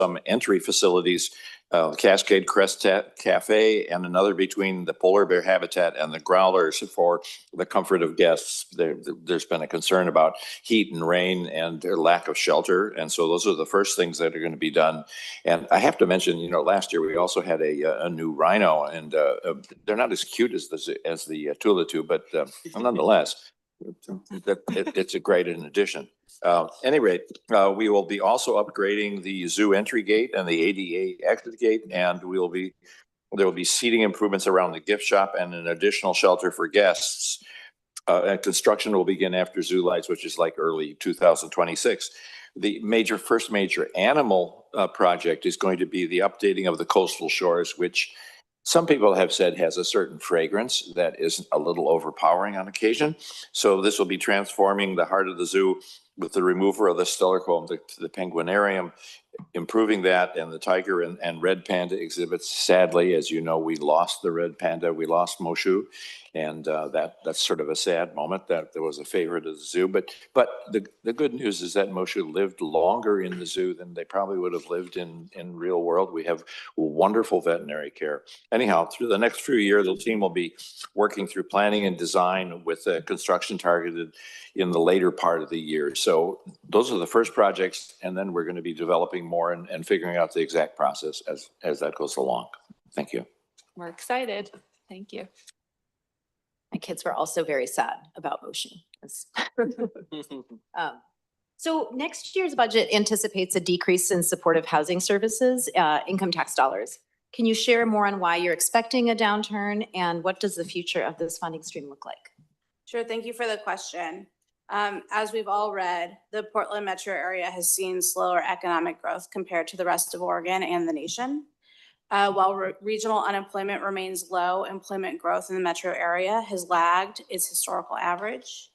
some entry facilities, Cascade Crest Cafe and another between the polar bear habitat and the growlers for the comfort of guests. There's been a concern about heat and rain and lack of shelter. And so those are the first things that are going to be done. And I have to mention, last year we also had a new rhino, and they're not as cute as the Tulatue, but nonetheless, it's a great addition. Any rate, we will be also upgrading the zoo entry gate and the ADA exit gate, and there will be seating improvements around the gift shop and an additional shelter for guests. And construction will begin after zoo lights, which is like early 2026. The first major animal project is going to be the updating of the coastal shores, which some people have said has a certain fragrance that is a little overpowering on occasion. So this will be transforming the heart of the zoo with the removal of the stellarcomb to the penguinarium, improving that, and the tiger and red panda exhibits. Sadly, as you know, we lost the red panda, we lost Moshu, and that's sort of a sad moment that there was a favorite of the zoo. But the good news is that Moshu lived longer in the zoo than they probably would have lived in real world. We have wonderful veterinary care. Anyhow, through the next few years, the team will be working through planning and design with construction targeted in the later part of the year. So those are the first projects, and then we're going to be developing more and figuring out the exact process as that goes along. Thank you. We're excited. Thank you. My kids were also very sad about motion. So next year's budget anticipates a decrease in supportive housing services, income tax dollars. Can you share more on why you're expecting a downturn, and what does the future of this funding stream look like? Sure, thank you for the question. As we've all read, the Portland metro area has seen slower economic growth compared to the rest of Oregon and the nation. While regional unemployment remains low, employment growth in the metro area has lagged its historical average.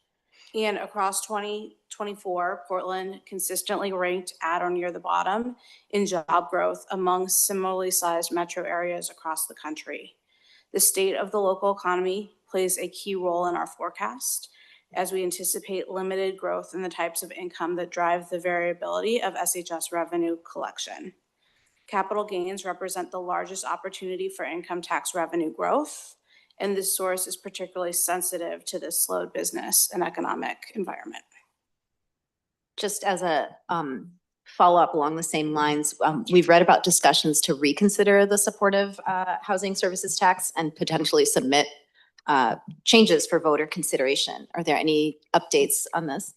And across 2024, Portland consistently ranked at or near the bottom in job growth among similarly sized metro areas across the country. The state of the local economy plays a key role in our forecast, as we anticipate limited growth in the types of income that drive the variability of SHS revenue collection. Capital gains represent the largest opportunity for income tax revenue growth, and this source is particularly sensitive to this slowed business and economic environment. Just as a follow-up along the same lines, we've read about discussions to reconsider the supportive housing services tax and potentially submit changes for voter consideration. Are there any updates on this?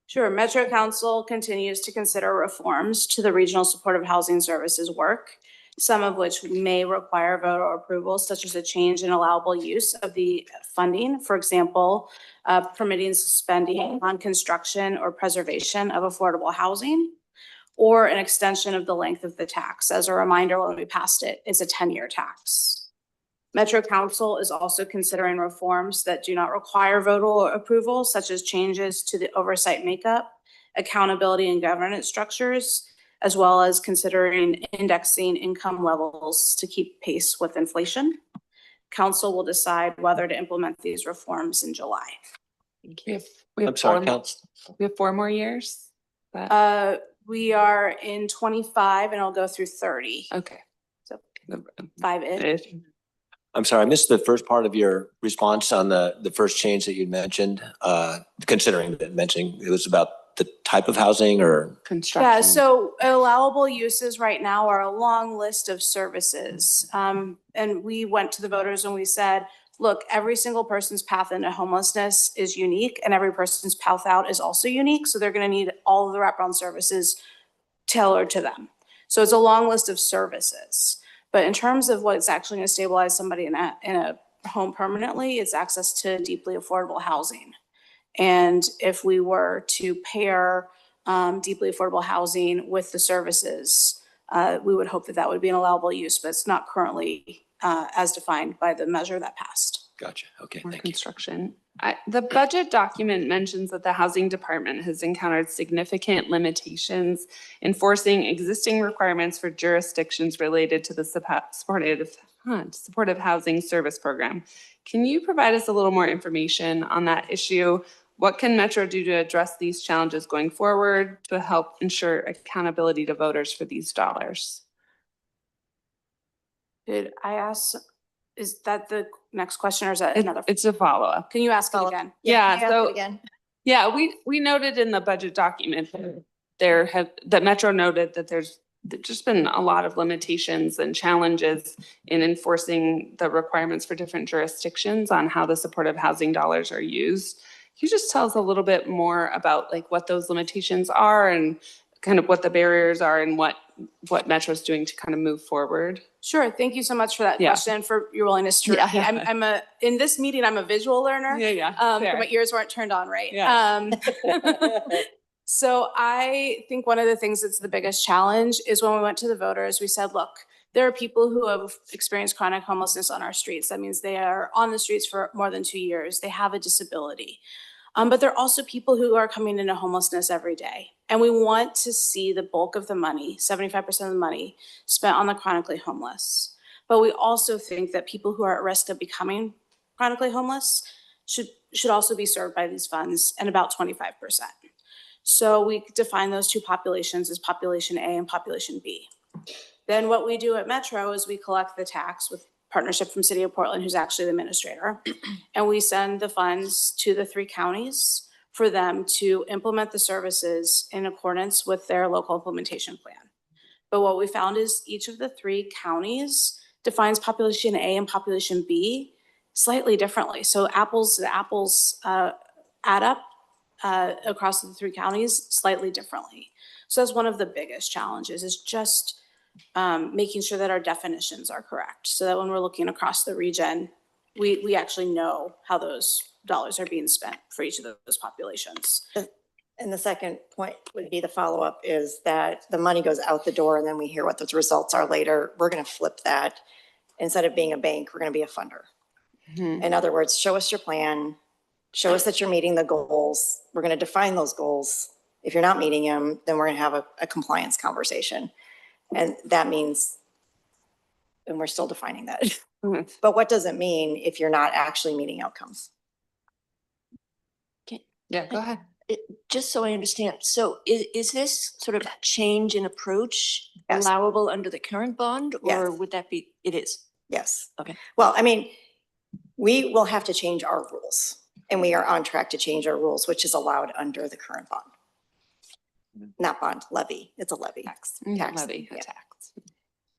Sure. Metro Council continues to consider reforms to the regional supportive housing services work, some of which may require voter approval, such as a change in allowable use of the funding. For example, permitting suspending on construction or preservation of affordable housing, or an extension of the length of the tax. As a reminder, when we passed it, it's a 10-year tax. Metro Council is also considering reforms that do not require voter approval, such as changes to the oversight makeup, accountability and governance structures, as well as considering indexing income levels to keep pace with inflation. Council will decide whether to implement these reforms in July. We have I'm sorry, Council. We have 4 more years? We are in 25 and it'll go through 30. Okay. So 5-ish. I'm sorry, I missed the first part of your response on the first change that you mentioned, considering that mentioning it was about the type of housing or construction. Yeah, so allowable uses right now are a long list of services. And we went to the voters and we said, look, every single person's path into homelessness is unique and every person's path out is also unique. So they're going to need all of the wraparound services tailored to them. So it's a long list of services. But in terms of what's actually going to stabilize somebody in a home permanently, it's access to deeply affordable housing. And if we were to pair deeply affordable housing with the services, we would hope that that would be an allowable use, but it's not currently as defined by the measure that passed. Gotcha. Okay, More thank construction. The budget document mentions that the housing department has encountered significant limitations enforcing existing requirements for jurisdictions related to the supportive housing service program. Can you provide us a little more information on that issue? What can Metro do to address these challenges going forward to help ensure accountability to voters for these dollars? Did I ask, is that the next question or is that another? It's a follow-up. Can you ask it Follow-up. again? Yeah, Can I ask so- it again? Yeah, we noted in the budget document that Metro noted that there's just been a lot of limitations and challenges in enforcing the requirements for different jurisdictions on how the supportive housing dollars are used. Can you just tell us a little bit more about like what those limitations are and kind of what the barriers are and what Metro's doing to kind of move forward? Sure. Thank you so much for that Yeah. question, for your willingness to Yeah. repeat. In this meeting, I'm a visual learner. Yeah. Fair. My ears weren't turned on right. Yeah. So I think one of the things that's the biggest challenge is when we went to the voters, we said, look, there are people who have experienced chronic homelessness on our streets. That means they are on the streets for more than 2 years. They have a disability. But there are also people who are coming into homelessness every day. And we want to see the bulk of the money, 75% of the money, spent on the chronically homeless. But we also think that people who are at risk of becoming chronically homeless should also be served by these funds, and about 25%. So we define those two populations as population A and population B. Then what we do at Metro is we collect the tax with partnership from City of Portland, who's actually the administrator, and we send the funds to the 3 counties for them to implement the services in accordance with their local implementation plan. But what we found is each of the 3 counties defines population A and population B slightly differently. So apples to apples add up across the 3 counties slightly differently. So that's one of the biggest challenges, is just making sure that our definitions are correct, so that when we're looking across the region, we actually know how those dollars are being spent for each of those populations. And the second point would be the follow-up is that the money goes out the door and then we hear what those results are later. We're going to flip that. Instead of being a bank, we're going to be a funder. Mhm. In other words, show us your plan, show us that you're meeting the goals. We're going to define those goals. If you're not meeting them, then we're going to have a compliance conversation. And that means, and we're still defining that. Mhm. But what does it mean if you're not actually meeting outcomes? Yeah, go ahead. Just so I understand, so is this sort of change in approach Yes. allowable under the current bond? Or Yes. would that be, it is? Yes. Okay. Well, I mean, we will have to change our rules, and we are on track to change our rules, which is allowed under the current bond. Not bond, levy. It's a levy. Tax. Levy, a Yeah. tax.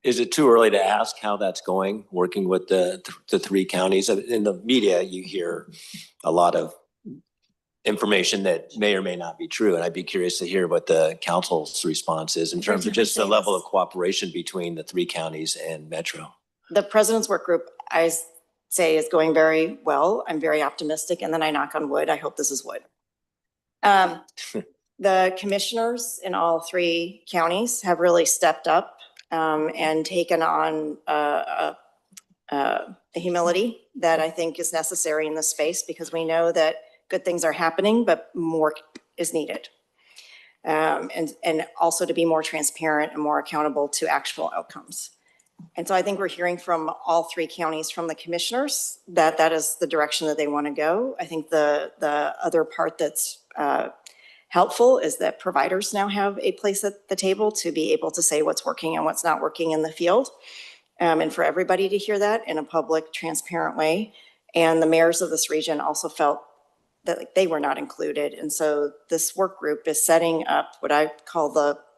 Is it too early to ask how that's going, working with the 3 counties? In the media, you hear a lot of information that may or may not be true. And I'd be curious to hear what the council's response is in terms of just the level of cooperation between the 3 counties and Metro. The president's work group, I say, is going very well. I'm very optimistic, and then I knock on wood. I hope this is wood. The commissioners in all 3 counties have really stepped up and taken on a humility that I think is necessary in this space, because we know that good things are happening, but more is needed. And also to be more transparent and more accountable to actual outcomes. And so I think we're hearing from all 3 counties, from the commissioners, that that is the direction that they want to go. I think the other part that's helpful is that providers now have a place at the table to be able to say what's working and what's not working in the field. And for everybody to hear that in a public, transparent way. And the mayors of this region also felt that they were not included. And so this work group is setting up what I call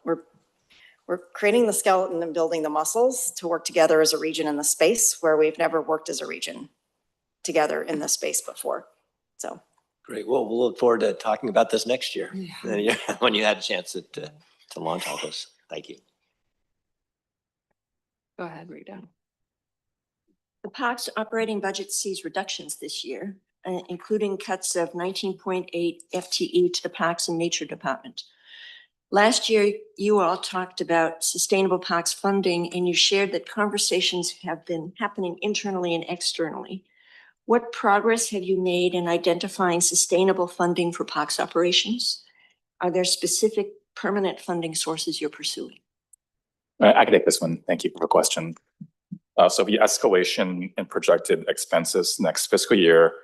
we're creating the skeleton and building the muscles to work together as a region in the space where we've never worked as a region together in this space before. So. Great. Well, we'll look forward to talking about this next year when you had a chance to launch all this. Thank you. Go ahead, Rita. The parks operating budget sees reductions this year, including cuts of 19.8 FTE to the Parks and Nature Department. Last year, you all talked about sustainable parks funding, and you shared that conversations have been happening internally and externally. What progress have you made in identifying sustainable funding for parks operations? Are there specific permanent funding sources you're pursuing? I can take this one. Thank you for the question. So the escalation in projected expenses next fiscal year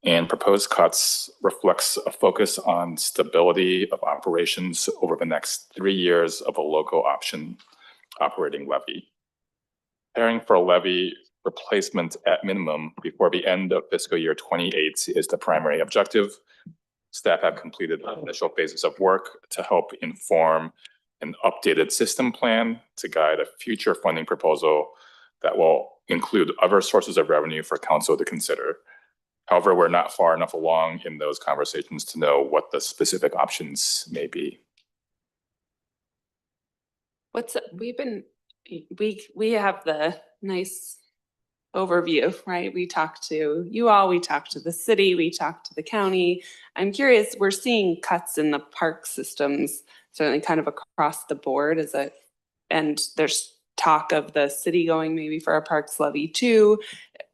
and proposed cuts reflects a focus on stability of operations over the next 3 years of a local option operating levy. Preparing for a levy replacement at minimum before the end of fiscal year 28 is the primary objective. Staff have completed initial phases of work to help inform an updated system plan to guide a future funding proposal that will include other sources of revenue for council to consider. However, we're not far enough along in those conversations to know what the specific options may be. We have the nice overview, right? We talked to you all, we talked to the city, we talked to the county. I'm curious, we're seeing cuts in the park systems, certainly kind of across the board and there's talk of the city going maybe for a parks levy too.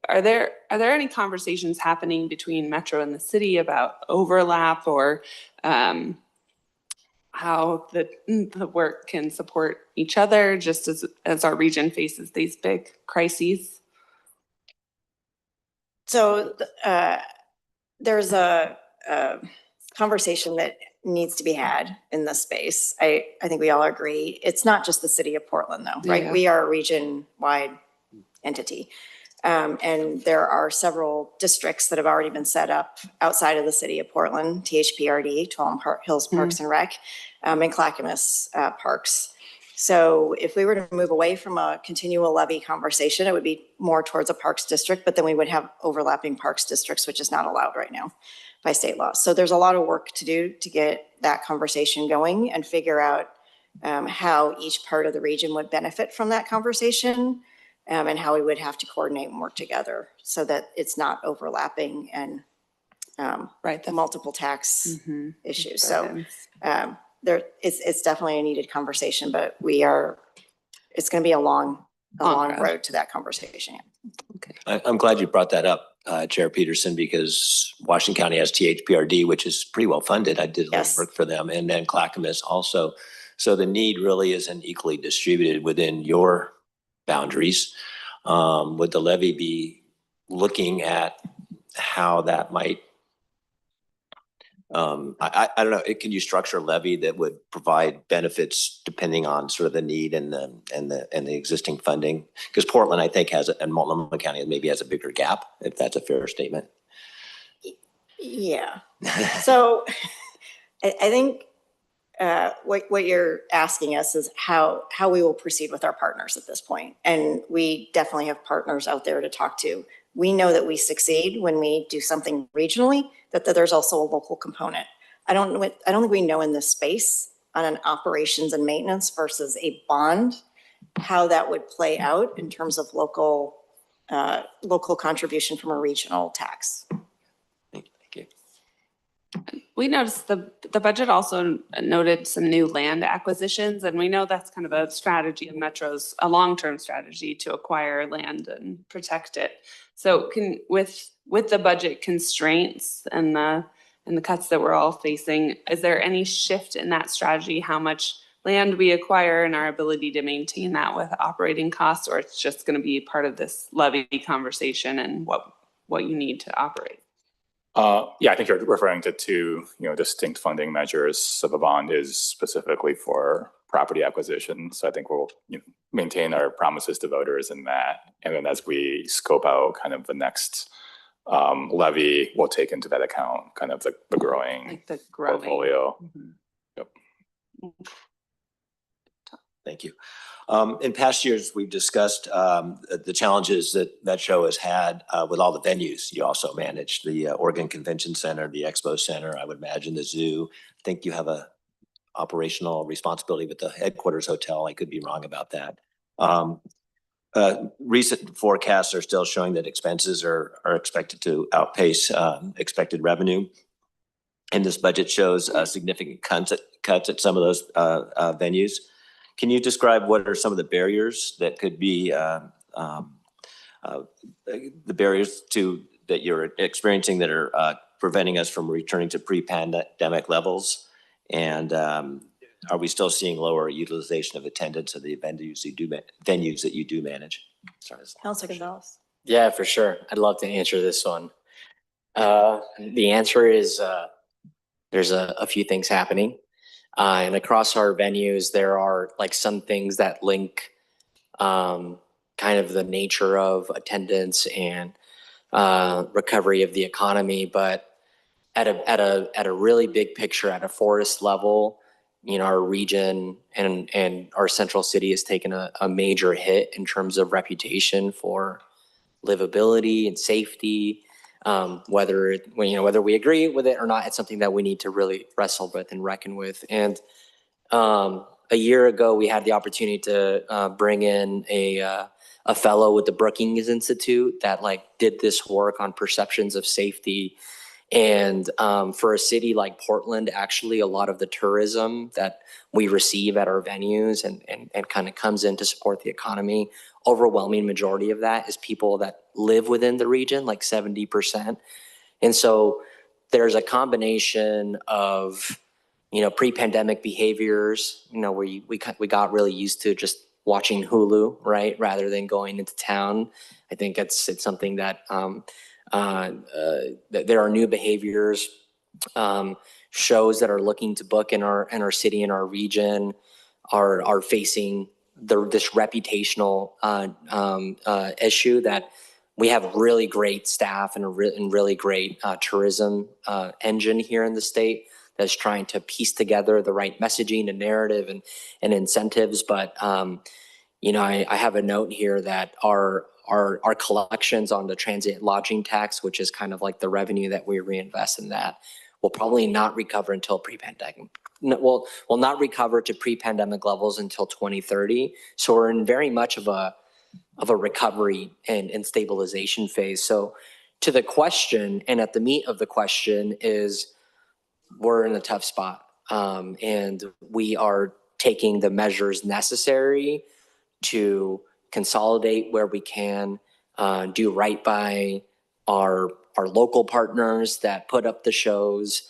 Are there any conversations happening between Metro and the city about overlap or how the work can support each other just as our region faces these big crises? So there's a conversation that needs to be had in this space. I think we all agree. It's not just the city of Portland though, right? Yeah. We are a region-wide entity. And there are several districts that have already been set up outside of the city of Portland, THPRD, Tuolumne Hills Parks and Rec, and Clackamas Parks. So if we were to move away from a continual levy conversation, it would be more towards a parks district, but then we would have overlapping parks districts, which is not allowed right now by state law. So there's a lot of work to do to get that conversation going and figure out how each part of the region would benefit from that conversation, and how we would have to coordinate and work together so that it's not overlapping and the multiple tax issues. So it's definitely a needed conversation, but it's going to be a long road to that conversation. Okay. I'm glad you brought that up, Chair Peterson, because Washington County has THPRD, which is pretty well funded. I did a little work for them, and then Clackamas also. So the need really isn't equally distributed within your boundaries. Would the levy be looking at how that might, I don't know, can you structure a levy that would provide benefits depending on sort of the need and the existing funding? Because Portland, I think, and Multnomah County maybe has a bigger gap, if that's a fair statement. Yeah. So I think what you're asking us is how we will proceed with our partners at this point. And we definitely have partners out there to talk to. We know that we succeed when we do something regionally, that there's also a local component. I don't think we know in this space on an operations and maintenance versus a bond, how that would play out in terms of local contribution from a regional tax. We noticed the budget also noted some new land acquisitions, and we know that's kind of a strategy of Metro's, a long-term strategy to acquire land and protect it. So with the budget constraints and the cuts that we're all facing, is there any shift in that strategy, how much land we acquire and our ability to maintain that with operating costs, or it's just going to be part of this levy conversation and what you need to operate? Yeah, I think you're referring to two, distinct funding measures. So the bond is specifically for property acquisition. So I think we'll maintain our promises to voters in that. And then as we scope out kind of the next levy, we'll take into that account kind of the growing portfolio. Mm-hmm. Yep. Thank you. In past years, we've discussed the challenges that Metro has had with all the venues. You also manage the Oregon Convention Center, the Expo Center, I would imagine the zoo. I think you have a operational responsibility with the headquarters hotel. I could be wrong about that. Recent forecasts are still showing that expenses are expected to outpace expected revenue. And this budget shows significant cuts at some of those venues. Can you describe what are some of the barriers that could be the barriers that you're experiencing that are preventing us from returning to pre-pandemic levels? And are we still seeing lower utilization of attendance of the venues that you do manage? Sorry. Councilor Gonzalez. Yeah, for sure. I'd love to answer this one. The answer is there's a few things happening. And across our venues, there are like some things that link kind of the nature of attendance and recovery of the economy. But at a really big picture, at a forest level, you know, our region and our central city has taken a major hit in terms of reputation for livability and safety. Whether we agree with it or not, it's something that we need to really wrestle with and reckon with. And a year ago, we had the opportunity to bring in a fellow with the Brookings Institute that like did this work on perceptions of safety. And for a city like Portland, actually, a lot of the tourism that we receive at our venues and kind of comes in to support the economy, overwhelming majority of that is people that live within the region, like 70%. And so there's a combination of, you know, pre-pandemic behaviors, you know, where we got really used to just watching Hulu, right, rather than going into town. I think it's something that there are new behaviors, shows that are looking to book in our city, in our region, are facing this reputational issue that we have really great staff and really great tourism engine here in the state that's trying to piece together the right messaging and narrative and incentives. But you know, I have a note here that our collections on the transient lodging tax, which is kind of like the revenue that we reinvest in that, will probably not recover until pre-pandemic. Will not recover to pre-pandemic levels until 2030. So we're in very much of a recovery and stabilization phase. So to the question, and at the meat of the question is, we're in a tough spot, and we are taking the measures necessary to consolidate where we can, do right by our local partners that put up the shows,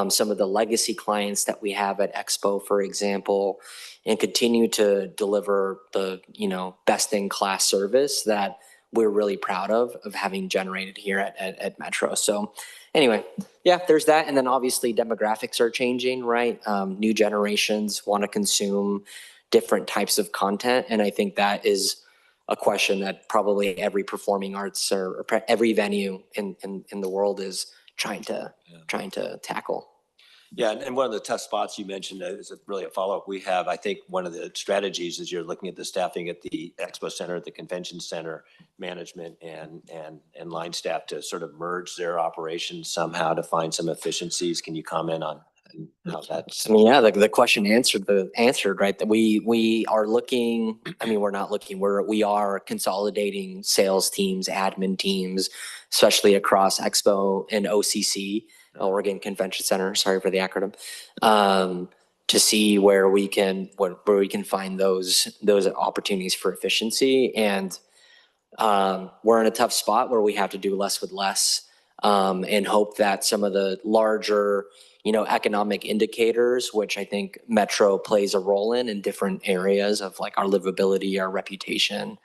some of the legacy clients that we have at Expo, for example, and continue to deliver the, you know, best in class service that we're really proud of having generated here at Metro. So anyway, yeah, there's that. And then obviously demographics are changing, right? New generations want to consume different types of content. And I think that is a question that probably every performing arts or every venue in the world is trying to tackle. Yeah, and one of the tough spots you mentioned is really a follow-up. We have, I think, one of the strategies is you're looking at the staffing at the Expo Center, the Convention Center, management and line staff to sort of merge their operations somehow to find some efficiencies. Can you comment on how that's? I mean, yeah, the question answered right. That we are looking. I mean, we're not looking. We are consolidating sales teams, admin teams, especially across Expo and OCC, Oregon Convention Center. Sorry for the acronym. To see where we can find those opportunities for efficiency. And we're in a tough spot where we have to do less with less, and hope that some of the larger, you know, economic indicators, which I think Metro plays a role in different areas of like our livability, our reputation.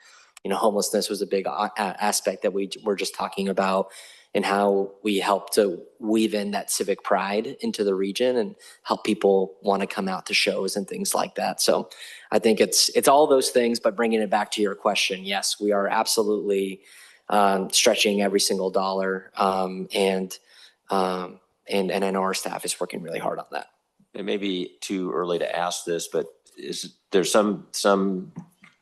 You know, homelessness was a big aspect that we were just talking about, and how we help to weave in that civic pride into the region and help people want to come out to shows and things like that. So I think it's all those things, but bringing it back to your question, yes, we are absolutely stretching every single dollar, and I know our staff is working really hard on that. It may be too early to ask this, but is there some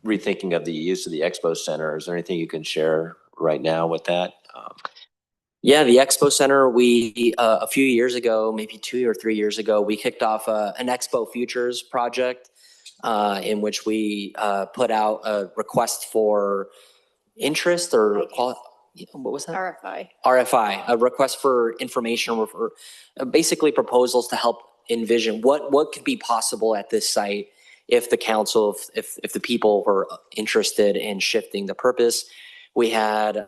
rethinking of the use of the Expo Center? Is there anything you can share right now with that? Yeah, the Expo Center, we a few years ago, maybe 2 or 3 years ago, we kicked off an Expo Futures project, in which we put out a request for interest or what was that? RFI, a request for information, for basically proposals to help envision what could be possible at this site if the council, if the people were interested in shifting the purpose. We had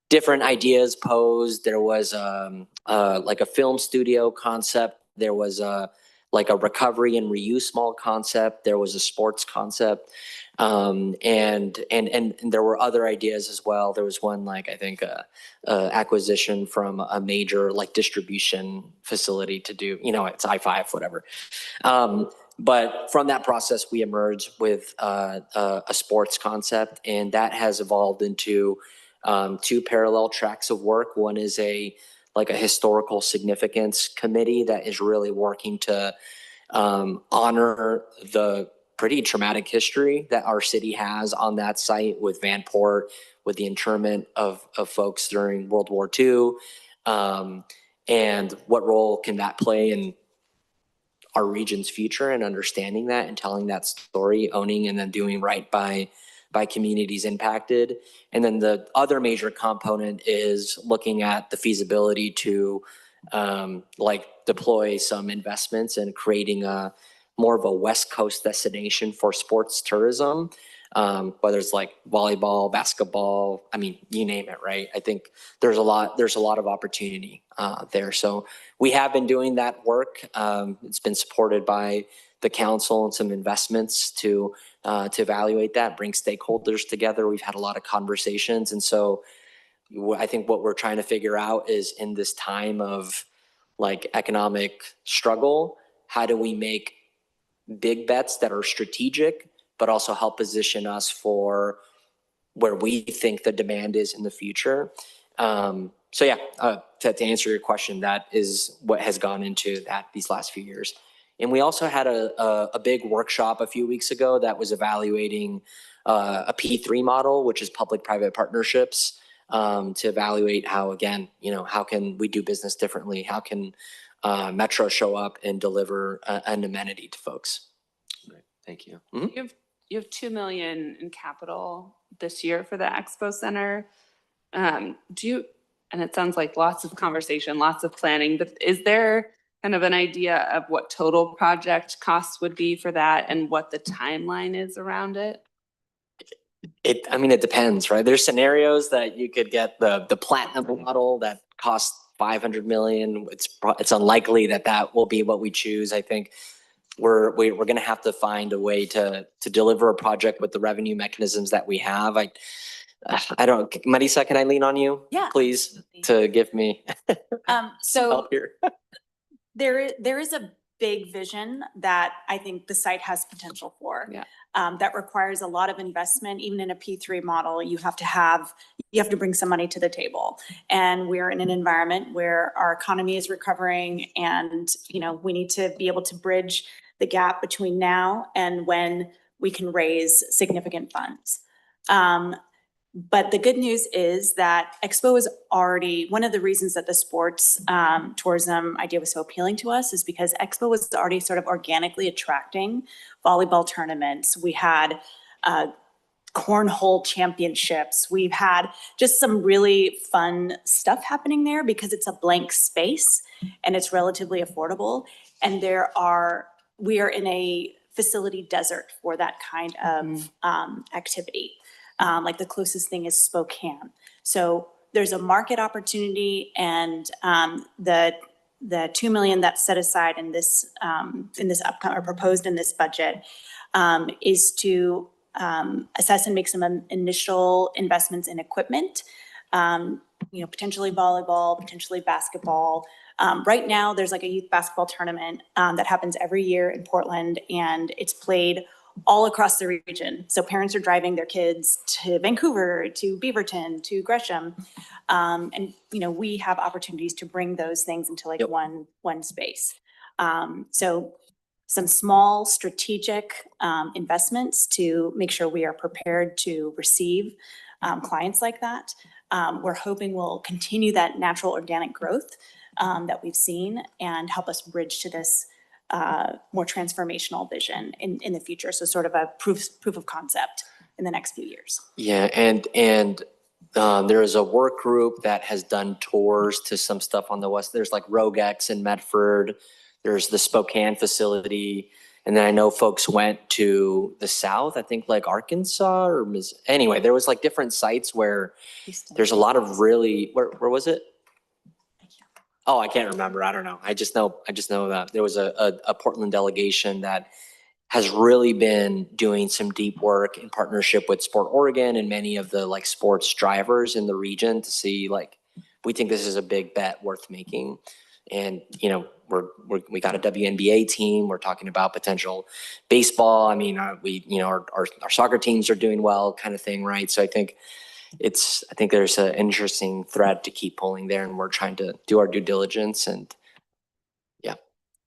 different ideas posed. There was like a film studio concept. There was like a recovery and reuse mall concept. There was a sports concept. And there were other ideas as well. There was one, like, I think, acquisition from a major like distribution facility to do, it's I-5, whatever. But from that process, we emerged with a sports concept, and that has evolved into two parallel tracks of work. One is a historical significance committee that is really working to honor the pretty traumatic history that our city has on that site with Vanport, with the internment of folks during World War II, and what role can that play in our region's future, and understanding that and telling that story, owning and then doing right by communities impacted. And then the other major component is looking at the feasibility to deploy some investments and creating more of a West Coast destination for sports tourism, whether it's like volleyball, basketball, I mean, you name it, right? I think there's a lot of opportunity there. So we have been doing that work. It's been supported by the council and some investments to evaluate that, bring stakeholders together. We've had a lot of conversations. And so I think what we're trying to figure out is, in this time of like economic struggle, how do we make big bets that are strategic, but also help position us for where we think the demand is in the future. So yeah, to answer your question, that is what has gone into that these last few years. And we also had a big workshop a few weeks ago that was evaluating a P3 model, which is public-private partnerships, to evaluate how, again, how can we do business differently? How can Metro show up and deliver an amenity to folks? Right. Thank you. Mm-hmm. You have $2 million in capital this year for the Expo Center. And it sounds like lots of conversation, lots of planning, but is there kind of an idea of what total project costs would be for that and what the timeline is around it? It depends, right? There's scenarios that you could get the platinum model that costs $500 million. It's unlikely that will be what we choose. I think we're going to have to find a way to deliver a project with the revenue mechanisms that we have. I don't, Marisa, can I lean on you? Yeah, please, absolutely. To give me So help here. there is a big vision that I think the site has potential for. Yeah. That requires a lot of investment. Even in a P3 model, you have to bring some money to the table. And we're in an environment where our economy is recovering, and we need to be able to bridge the gap between now and when we can raise significant funds. But the good news is that Expo is already, one of the reasons that the sports tourism idea was so appealing to us is because Expo was already sort of organically attracting volleyball tournaments. We had cornhole championships. We've had just some really fun stuff happening there because it's a blank space and it's relatively affordable. And we are in a facility desert for that kind of activity. Like the closest thing is Spokane. So there's a market opportunity, and the $2 million that's set aside in this upcoming, or proposed in this budget, is to assess and make some initial investments in equipment. Potentially volleyball, potentially basketball. Right now, there's like a youth basketball tournament that happens every year in Portland, and it's played all across the region. So parents are driving their kids to Vancouver, to Beaverton, to Gresham. And, we have opportunities to bring those things into like one space. So some small strategic investments to make sure we are prepared to receive clients like that. We're hoping we'll continue that natural organic growth that we've seen and help us bridge to this more transformational vision in the future. So sort of a proof of concept in the next few years. Yeah, and there is a work group that has done tours to some stuff on the west. There's like Rogex in Medford. There's the Spokane facility. And then I know folks went to the south, I think like Arkansas or anyway, there was like different sites where there's a lot of really, where was it? Oh, I can't remember. I don't know. I just know that there was a Portland delegation that has really been doing some deep work in partnership with Sport Oregon and many of the like sports drivers in the region to see like, we think this is a big bet worth making. And, you know, we got a WNBA team. We're talking about potential baseball. I mean, our soccer teams are doing well kind of thing, right? So I think there's an interesting thread to keep pulling there, and we're trying to do our due diligence and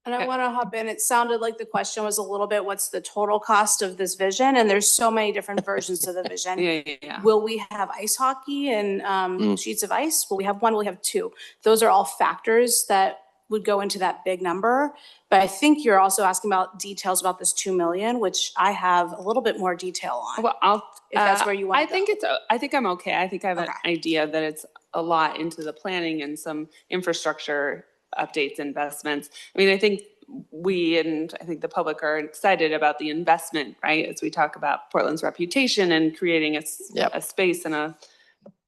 And I want to hop in. It sounded like the question was a little bit, what's the total cost of this vision? And there's so many different versions of the vision. Yeah. Will we have ice hockey and sheets of ice? Will we have one? Will we have two? Those are all factors that would go into that big number. But I think you're also asking about details about this 2 million, which I have a little bit more detail on. Well, if that's where you want to go. I think I'm okay. I think I have an Okay. idea that it's a lot into the planning and some infrastructure updates, investments. I mean, I think I think the public are excited about the investment, right? As we talk about Portland's reputation and creating a space and a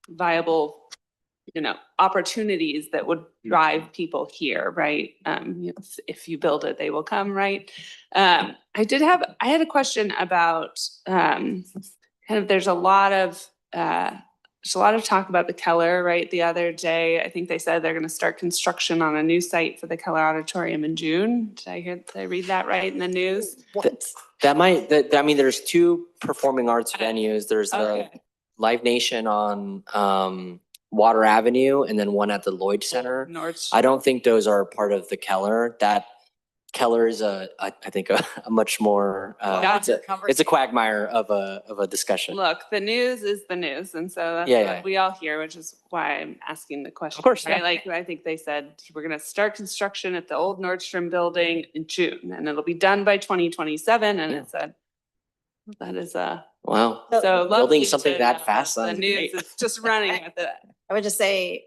viable, opportunities that would drive people here, right? If you build it, they will come, right? I had a question about there's a lot of talk about the Keller, right? The other day, I think they said they're going to start construction on a new site for the Keller Auditorium in June. Did I read that right in the news? There's two performing arts venues. There's the Live Nation on Water Avenue and then one at the Lloyd Center. I don't think those are part of the Keller. That Keller is I think a much more it's a quagmire of a discussion. Look, the news is the news, and so that's what we all hear, which is why I'm asking the question. Of course, right? Like I think they said we're going to start construction at the old Nordstrom building in June, and it'll be done by 2027. And it said that is wow. So building something that fast, the news is just running with it. I would just say,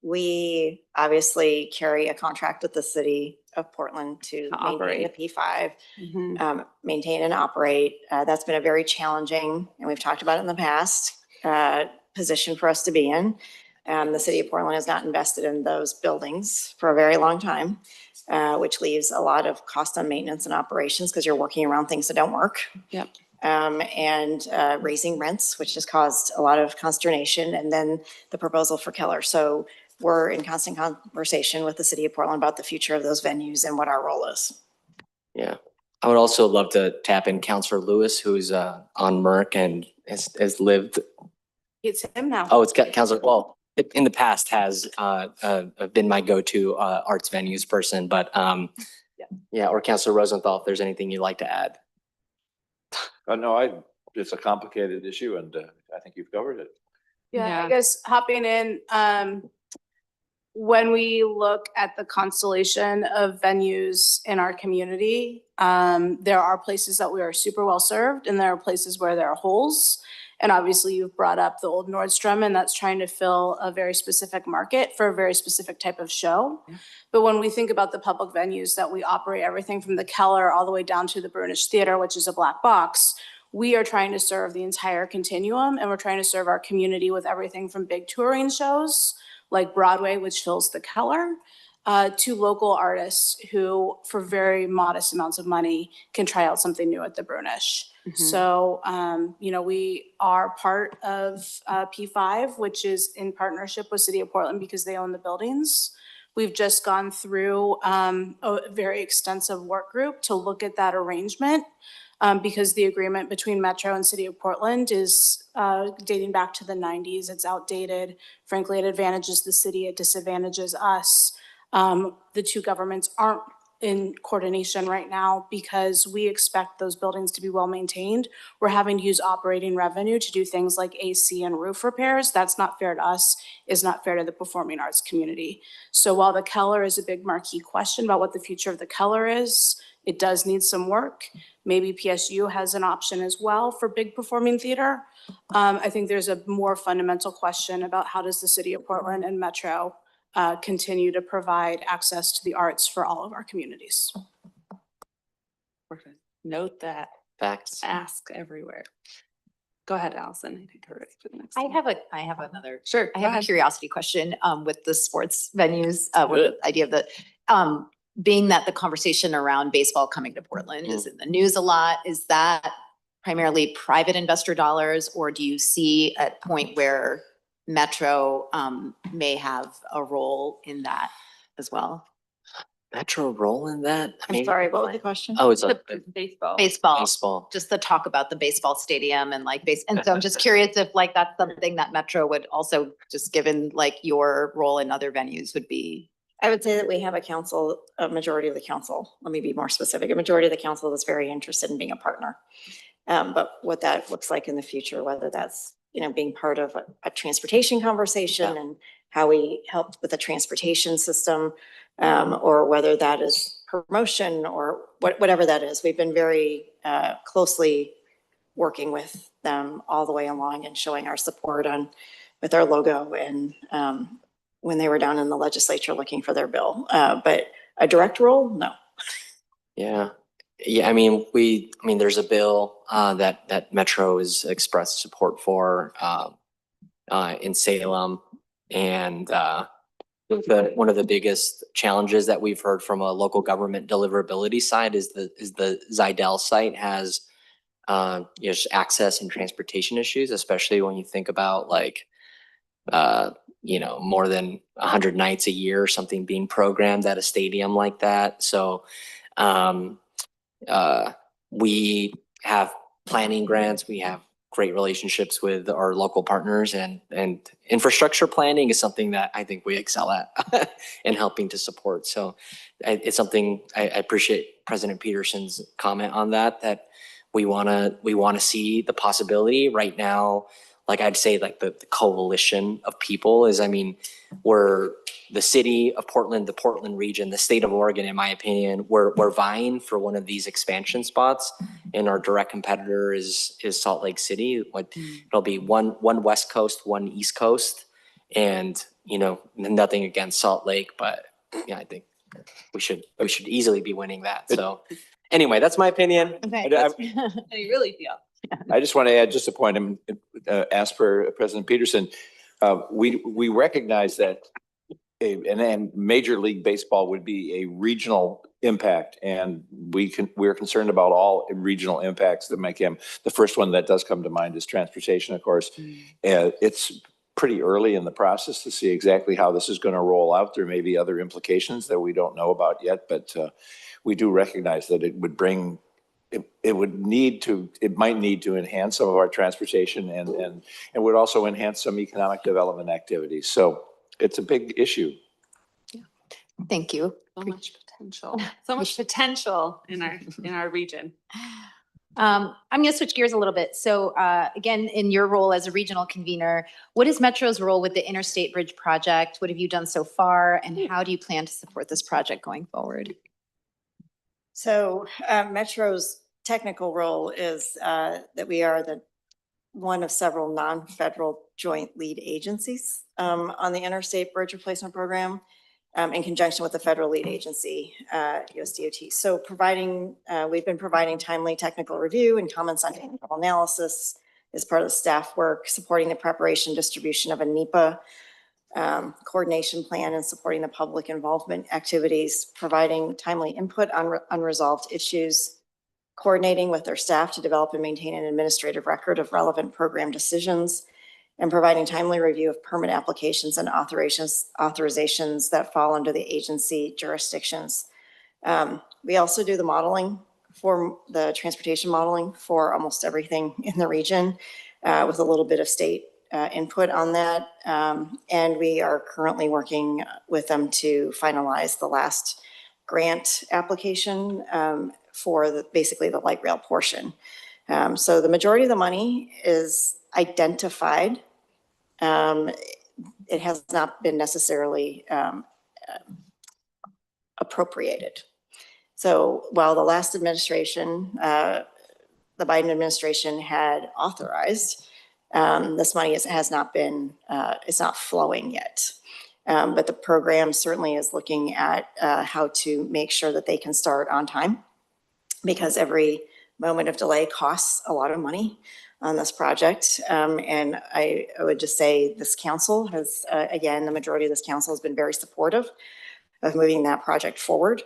we obviously carry a contract with the city of Portland to maintain the P5, maintain and operate. That's been a very challenging, and we've talked about it in the past, position for us to be in. The city of Portland has not invested in those buildings for a very long time, which leaves a lot of cost on maintenance and operations because you're working around things that don't work. Yep. And raising rents, which has caused a lot of consternation, and then the proposal for Keller. So we're in constant conversation with the city of Portland about the future of those venues and what our role is. Yeah. I would also love to tap in Councilor Lewis, who's on Merck and has lived. It's him now. Oh, it's Councilor. Well, in the past has been my go-to arts venues person, but or Councilor Rosenthal, if there's anything you'd like to add. No, it's a complicated issue, and I think you've covered it. Yeah, I guess hopping in, when we look at the constellation of venues in our community, there are places that we are super well served, and there are places where there are holes. And obviously you've brought up the old Nordstrom, and that's trying to fill a very specific market for a very specific type of show. Yeah. But when we think about the public venues that we operate, everything from the Keller all the way down to the Brunish Theater, which is a black box, we are trying to serve the entire continuum, and we're trying to serve our community with everything from big touring shows like Broadway, which fills the Keller, to local artists who, for very modest amounts of money, can try out something new at the Brunish. Mm-hmm. So, we are part of P5, which is in partnership with City of Portland because they own the buildings. We've just gone through a very extensive work group to look at that arrangement because the agreement between Metro and City of Portland is dating back to the 90s. It's outdated. Frankly, it advantages the city, it disadvantages us. The two governments aren't in coordination right now because we expect those buildings to be well maintained. We're having to use operating revenue to do things like AC and roof repairs. That's not fair to us, is not fair to the performing arts community. So while the Keller is a big marquee question about what the future of the Keller is, it does need some work. Maybe PSU has an option as well for big performing theater. I think there's a more fundamental question about how does the City of Portland and Metro continue to provide access to the arts for all of our communities. Note that. Facts. Ask everywhere. Go ahead, Allison. I think we're ready for the next I one. have another. Sure. I have a curiosity question with the sports venues, with the idea of the being that the conversation around baseball coming to Portland is in the news a lot, is that primarily private investor dollars, or do you see a point where Metro may have a role in that as well? Metro role in that? I I'm mean, sorry, what was the question? Oh, it's Baseball. Baseball, just the talk about the baseball stadium and like and so I'm just curious if like that's something that Metro would also, just given like your role in other venues, would be. I would say that we have a majority of the council, let me be more specific, a majority of the council that's very interested in being a partner. But what that looks like in the future, whether that's, being part of a transportation conversation and how we help with the transportation system, or whether that is promotion or whatever that is. We've been very closely working with them all the way along and showing our support with our logo and when they were down in the legislature looking for their bill. But a direct role, no. Yeah. Yeah, I mean, there's a bill that Metro has expressed support for in Salem, and one of the biggest challenges that we've heard from a local government deliverability side is the Zidell site has just access and transportation issues, especially when you think about like more than 100 nights a year or something being programmed at a stadium like that. So we have planning grants, we have great relationships with our local partners, and infrastructure planning is something that I think we excel at in helping to support. So it's something I appreciate President Peterson's comment on that we want to see the possibility right now. Like I'd say like the coalition of people is, we're the city of Portland, the Portland region, the state of Oregon, in my opinion, we're vying for one of these expansion spots, and our direct competitor is Salt Lake City. It'll be one West Coast, one East Coast, and nothing against Salt Lake, but yeah, I think we should easily be winning that. So anyway, that's my opinion. Okay. How do you really feel? I just want to add just a point. As per President Peterson, we recognize that and Major League Baseball would be a regional impact, and we're concerned about all regional impacts that make him. The first one that does come to mind is transportation, of course. It's pretty early in the process to see exactly how this is going to roll out. There may be other implications that we don't know about yet, but we do recognize that it would bring. It might need to enhance some of our transportation and would also enhance some economic development activities. So it's a big issue. Thank you. So much potential. So much potential in our region. I'm going to switch gears a little bit. So again, in your role as a regional convener, what is Metro's role with the Interstate Bridge project? What have you done so far, and how do you plan to support this project going forward? So Metro's technical role is that we are one of several non-federal joint lead agencies on the Interstate Bridge Replacement Program in conjunction with the federal lead agency, USDOT. So we've been providing timely technical review and comments on technical analysis as part of the staff work, supporting the preparation distribution of a NEPA coordination plan, and supporting the public involvement activities, providing timely input on unresolved issues, coordinating with their staff to develop and maintain an administrative record of relevant program decisions, and providing timely review of permit applications and authorizations that fall under the agency jurisdictions. We also do the modeling for the transportation modeling for almost everything in the region with a little bit of state input on that. And we are currently working with them to finalize the last grant application for basically the light rail portion. So the majority of the money is identified. It has not been necessarily appropriated. So while the last administration, the Biden administration had authorized, this money has not been, it's not flowing yet. But the program certainly is looking at how to make sure that they can start on time, because every moment of delay costs a lot of money on this project. And I would just say this council has, again, the majority of this council has been very supportive of moving that project forward.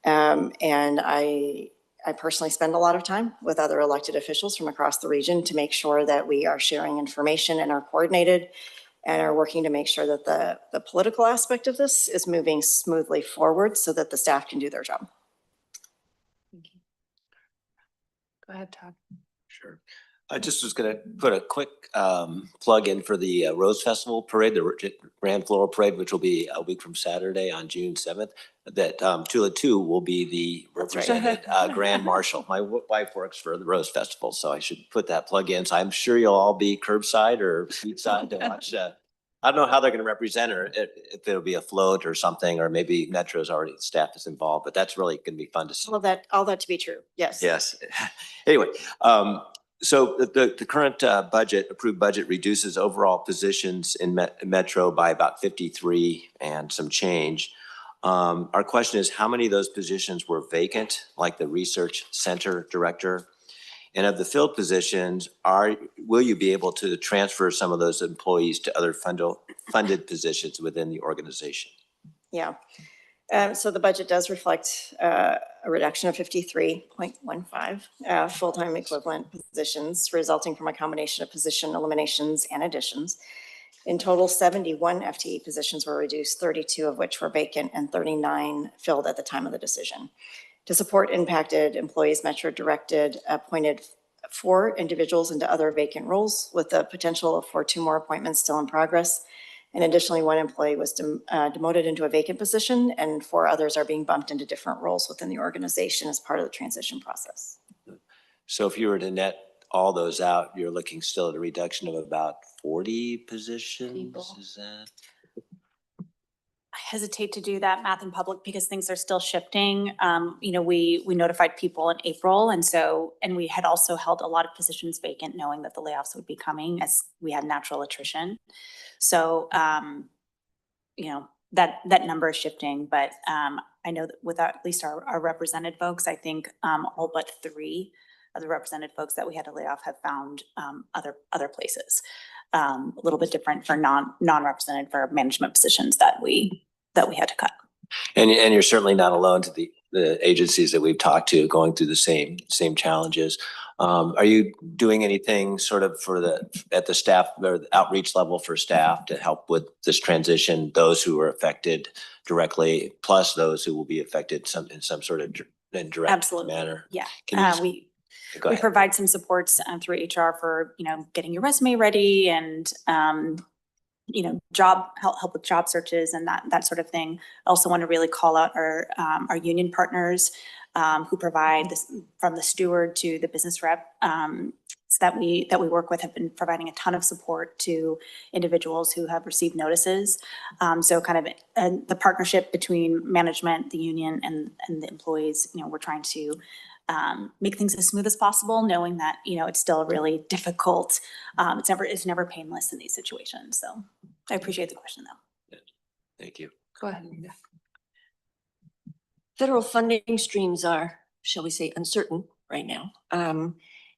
And I personally spend a lot of time with other elected officials from across the region to make sure that we are sharing information and are coordinated and are working to make sure that the political aspect of this is moving smoothly forward so that the staff can do their job. Go ahead, Todd. Sure. I just was going to put a quick plug in for the Rose Festival Parade, the Grand Floral Parade, which will be a week from Saturday on June 7th. That Tula 2 will be the represented Grand Marshal. My wife works for the Rose Festival, so I should put that plug in. So I'm sure you'll all be curbside or seatside to watch. I don't know how they're going to represent her, if it'll be a float or something, or maybe Metro's already, staff is involved, but that's really going to be fun to see. All that to be true. Yes. Yes. Anyway, so the current approved budget reduces overall positions in Metro by about 53 and some change. Our question is, how many of those positions were vacant, like the research center director? And of the filled positions, will you be able to transfer some of those employees to other funded positions within the organization? Yeah. So the budget does reflect a reduction of 53.15 full-time equivalent positions resulting from a combination of position eliminations and additions. In total, 71 FTE positions were reduced, 32 of which were vacant and 39 filled at the time of the decision. To support impacted employees, Metro appointed 4 individuals into other vacant roles with the potential for 2 more appointments still in progress. And additionally, 1 employee was demoted into a vacant position and 4 others are being bumped into different roles within the organization as part of the transition process. So if you were to net all those out, you're looking still at a reduction of about 40 positions? Is that? I hesitate to do that math in public because things are still shifting. We notified people in April, and we had also held a lot of positions vacant, knowing that the layoffs would be coming as we had natural attrition. So, that number is shifting, but I know that with at least our represented folks, I think all but 3 of the represented folks that we had to lay off have found other places. A little bit different for non-represented for management positions that we had to cut. And you're certainly not alone to the agencies that we've talked to going through the same challenges. Are you doing anything sort of at the staff or the outreach level for staff to help with this transition, those who are affected directly, plus those who will be affected in some sort of indirect Absolutely. manner? Yeah. Go We ahead. provide some supports through HR for, getting your resume ready and, help with job searches and that sort of thing. I also want to really call out our union partners who provide this from the steward to the business rep that we work with have been providing a ton of support to individuals who have received notices. So kind of the partnership between management, the union and the employees, we're trying to make things as smooth as possible, knowing that, it's still really difficult. It's never painless in these situations. So I appreciate the question though. Thank you. Go ahead. Federal funding streams are, shall we say, uncertain right now.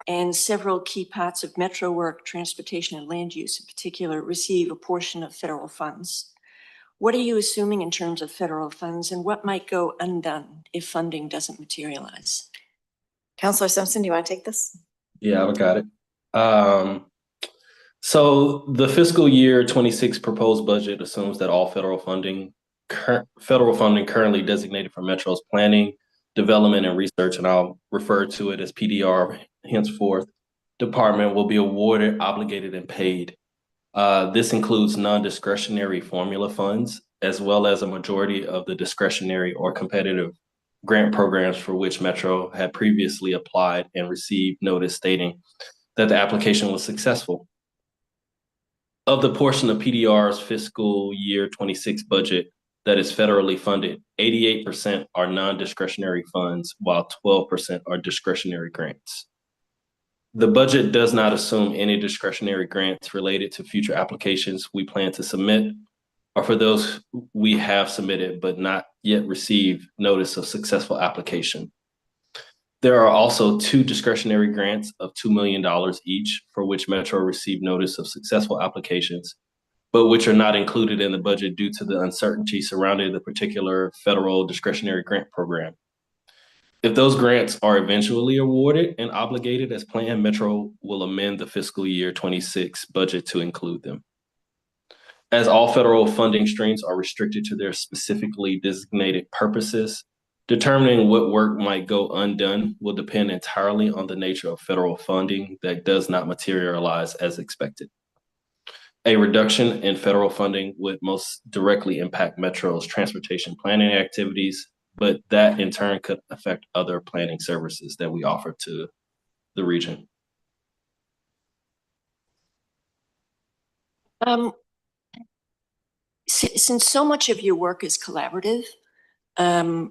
And several key parts of Metro work, transportation and land use in particular, receive a portion of federal funds. What are you assuming in terms of federal funds and what might go undone if funding doesn't materialize? Councilor Simpson, do you want to take this? Yeah, I got it. So the fiscal year 26 proposed budget assumes that all federal funding currently designated for Metro's planning, development, and research, and I'll refer to it as PDR henceforth, department will be awarded, obligated, and paid. This includes non-discretionary formula funds, as well as a majority of the discretionary or competitive grant programs for which Metro had previously applied and received notice stating that the application was successful. Of the portion of PDR's fiscal year 26 budget that is federally funded, 88% are non-discretionary funds, while 12% are discretionary grants. The budget does not assume any discretionary grants related to future applications we plan to submit, or for those we have submitted but not yet received notice of successful application. There are also 2 discretionary grants of $2 million each for which Metro received notice of successful applications, but which are not included in the budget due to the uncertainty surrounding the particular federal discretionary grant program. If those grants are eventually awarded and obligated as planned, Metro will amend the fiscal year 26 budget to include them. As all federal funding streams are restricted to their specifically designated purposes, determining what work might go undone will depend entirely on the nature of federal funding that does not materialize as expected. A reduction in federal funding would most directly impact Metro's transportation planning activities, but that in turn could affect other planning services that we offer to the region. Since so much of your work is collaborative,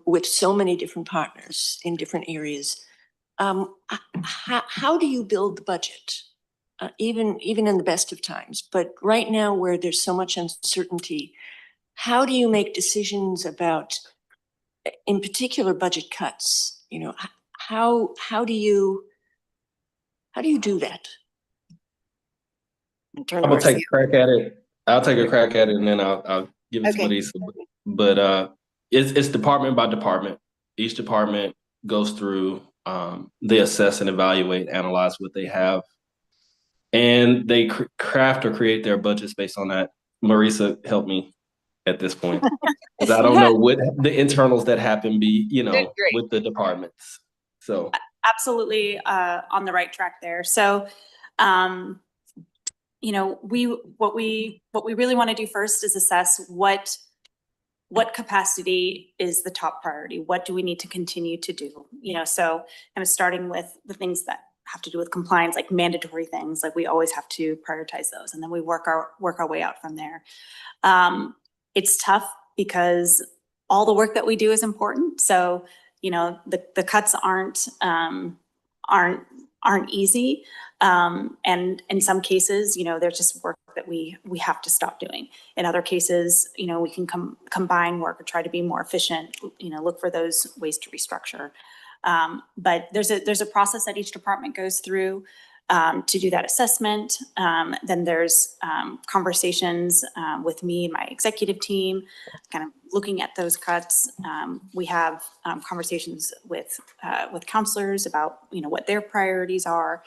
with so many different partners in different areas, how do you build the budget? Even in the best of times, but right now where there's so much uncertainty, how do you make decisions about, in particular, budget cuts? You know, how do you do that? Turn I'm over gonna take to a crack at it. I'll take a crack at it and then I'll give it to Okay. Melissa. But it's department by department. Each department goes through, they assess and evaluate, analyze what they have, and they craft or create their budgets based on that. Marisa, help me at this point, because I don't know what the internals that happen be, Great. with the departments. So Absolutely on the right track there. So, you know, what we really want to do first is assess what capacity is the top priority. What do we need to continue to do? You know, so kind of starting with the things that have to do with compliance, like mandatory things, like we always have to prioritize those, and then we work our way out from there. It's tough because all the work that we do is important. So, you know, the cuts aren't easy. And in some cases, you know, there's just work that we have to stop doing. In other cases, you know, we can combine work or try to be more efficient, you know, look for those ways to restructure. But there's a process that each department goes through to do that assessment. Then there's conversations with me and my executive team, kind of looking at those cuts. We have conversations with counselors about, you know, what their priorities are.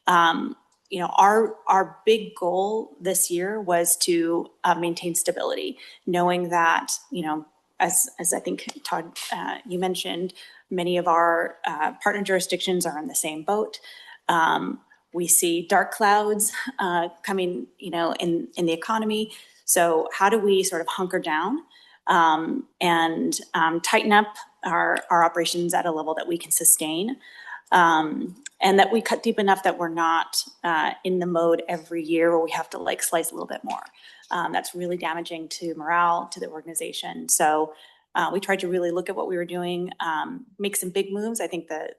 You know, our big goal this year was to maintain stability, knowing that, you know, as I think Todd, you mentioned, many of our partner jurisdictions are in the same boat. We see dark clouds coming, you know, in the economy. So how do we sort of hunker down and tighten up our operations at a level that we can sustain, and that we cut deep enough that we're not in the mode every year where we have to like slice a little bit more. That's really damaging to morale, to the organization. So we tried to really look at what we were doing, make some big moves. I think that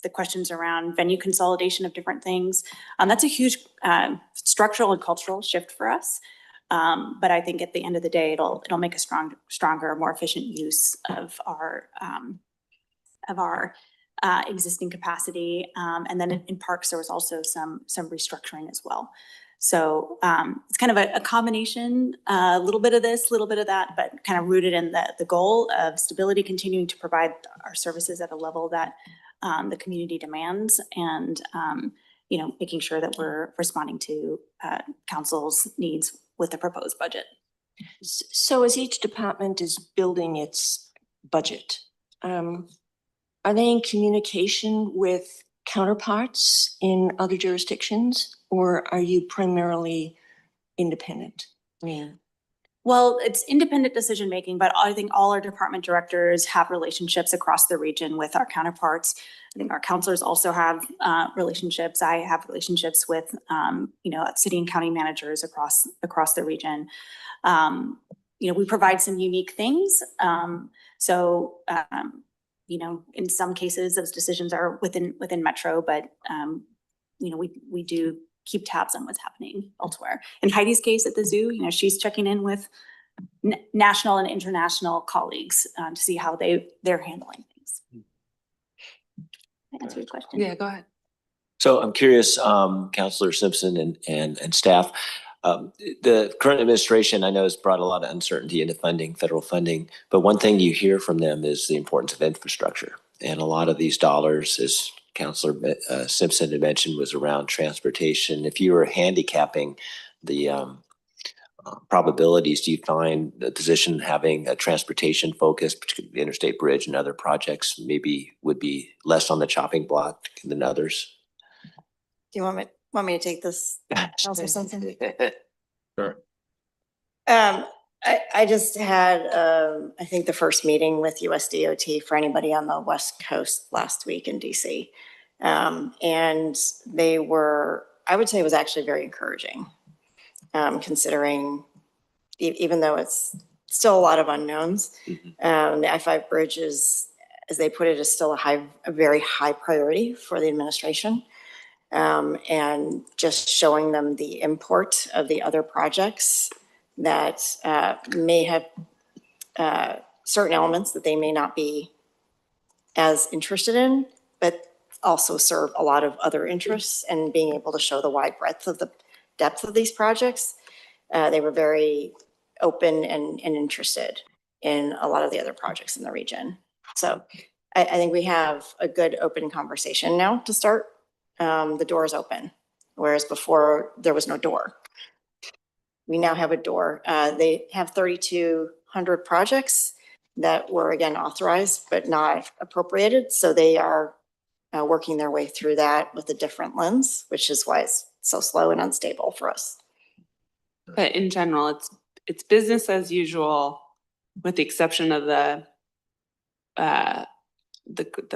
the questions around venue consolidation of different things, that's a huge structural and cultural shift for us. But I think at the end of the day, it'll make a stronger, more efficient use of our existing capacity. And then in parks, there was also some restructuring as well. So it's kind of a combination, a little bit of this, a little bit of that, but kind of rooted in the goal of stability, continuing to provide our services at a level that the community demands, and you know, making sure that we're responding to council's needs with the proposed budget. So as each department is building its budget, are they in communication with counterparts in other jurisdictions, or are you primarily independent? Yeah. Well, it's independent decision making, but I think all our department directors have relationships across the region with our counterparts. I think our counselors also have relationships. I have relationships with you know, city and county managers across the region. You know, we provide some unique things. You know, in some cases, those decisions are within Metro, but you know, we do keep tabs on what's happening elsewhere. In Heidi's case at the zoo, you know, she's checking in with national and international colleagues to see how they're handling things. Did I answer your question? Yeah, go ahead. So I'm curious, Councilor Simpson and staff, the current administration, I know, has brought a lot of uncertainty into funding, federal funding, but one thing you hear from them is the importance of infrastructure. And a lot of these dollars, as Councilor Simpson had mentioned, was around transportation. If you were handicapping the probabilities, do you find the position having a transportation focus, particularly the Interstate Bridge and other projects, maybe would be less on the chopping block than others? Do you want me to take this, Councilor Simpson? Sure. I just had, I think the first meeting with USDOT for anybody on the West Coast last week in DC. And they were, I would say it was actually very encouraging, considering even though it's still a lot of unknowns. The I-5 bridge is, as they put it, is still a very high priority for the administration. And just showing them the import of the other projects that may have certain elements that they may not be as interested in, but also serve a lot of other interests, and being able to show the wide breadth of the depth of these projects. They were very open and interested in a lot of the other projects in the region. So I think we have a good open conversation now to start. The door is open, whereas before there was no door. We now have a door. They have 3,200 projects that were again authorized but not appropriated. So they are working their way through that with a different lens, which is why it's so slow and unstable for us. But in general, it's business as usual, with the exception of the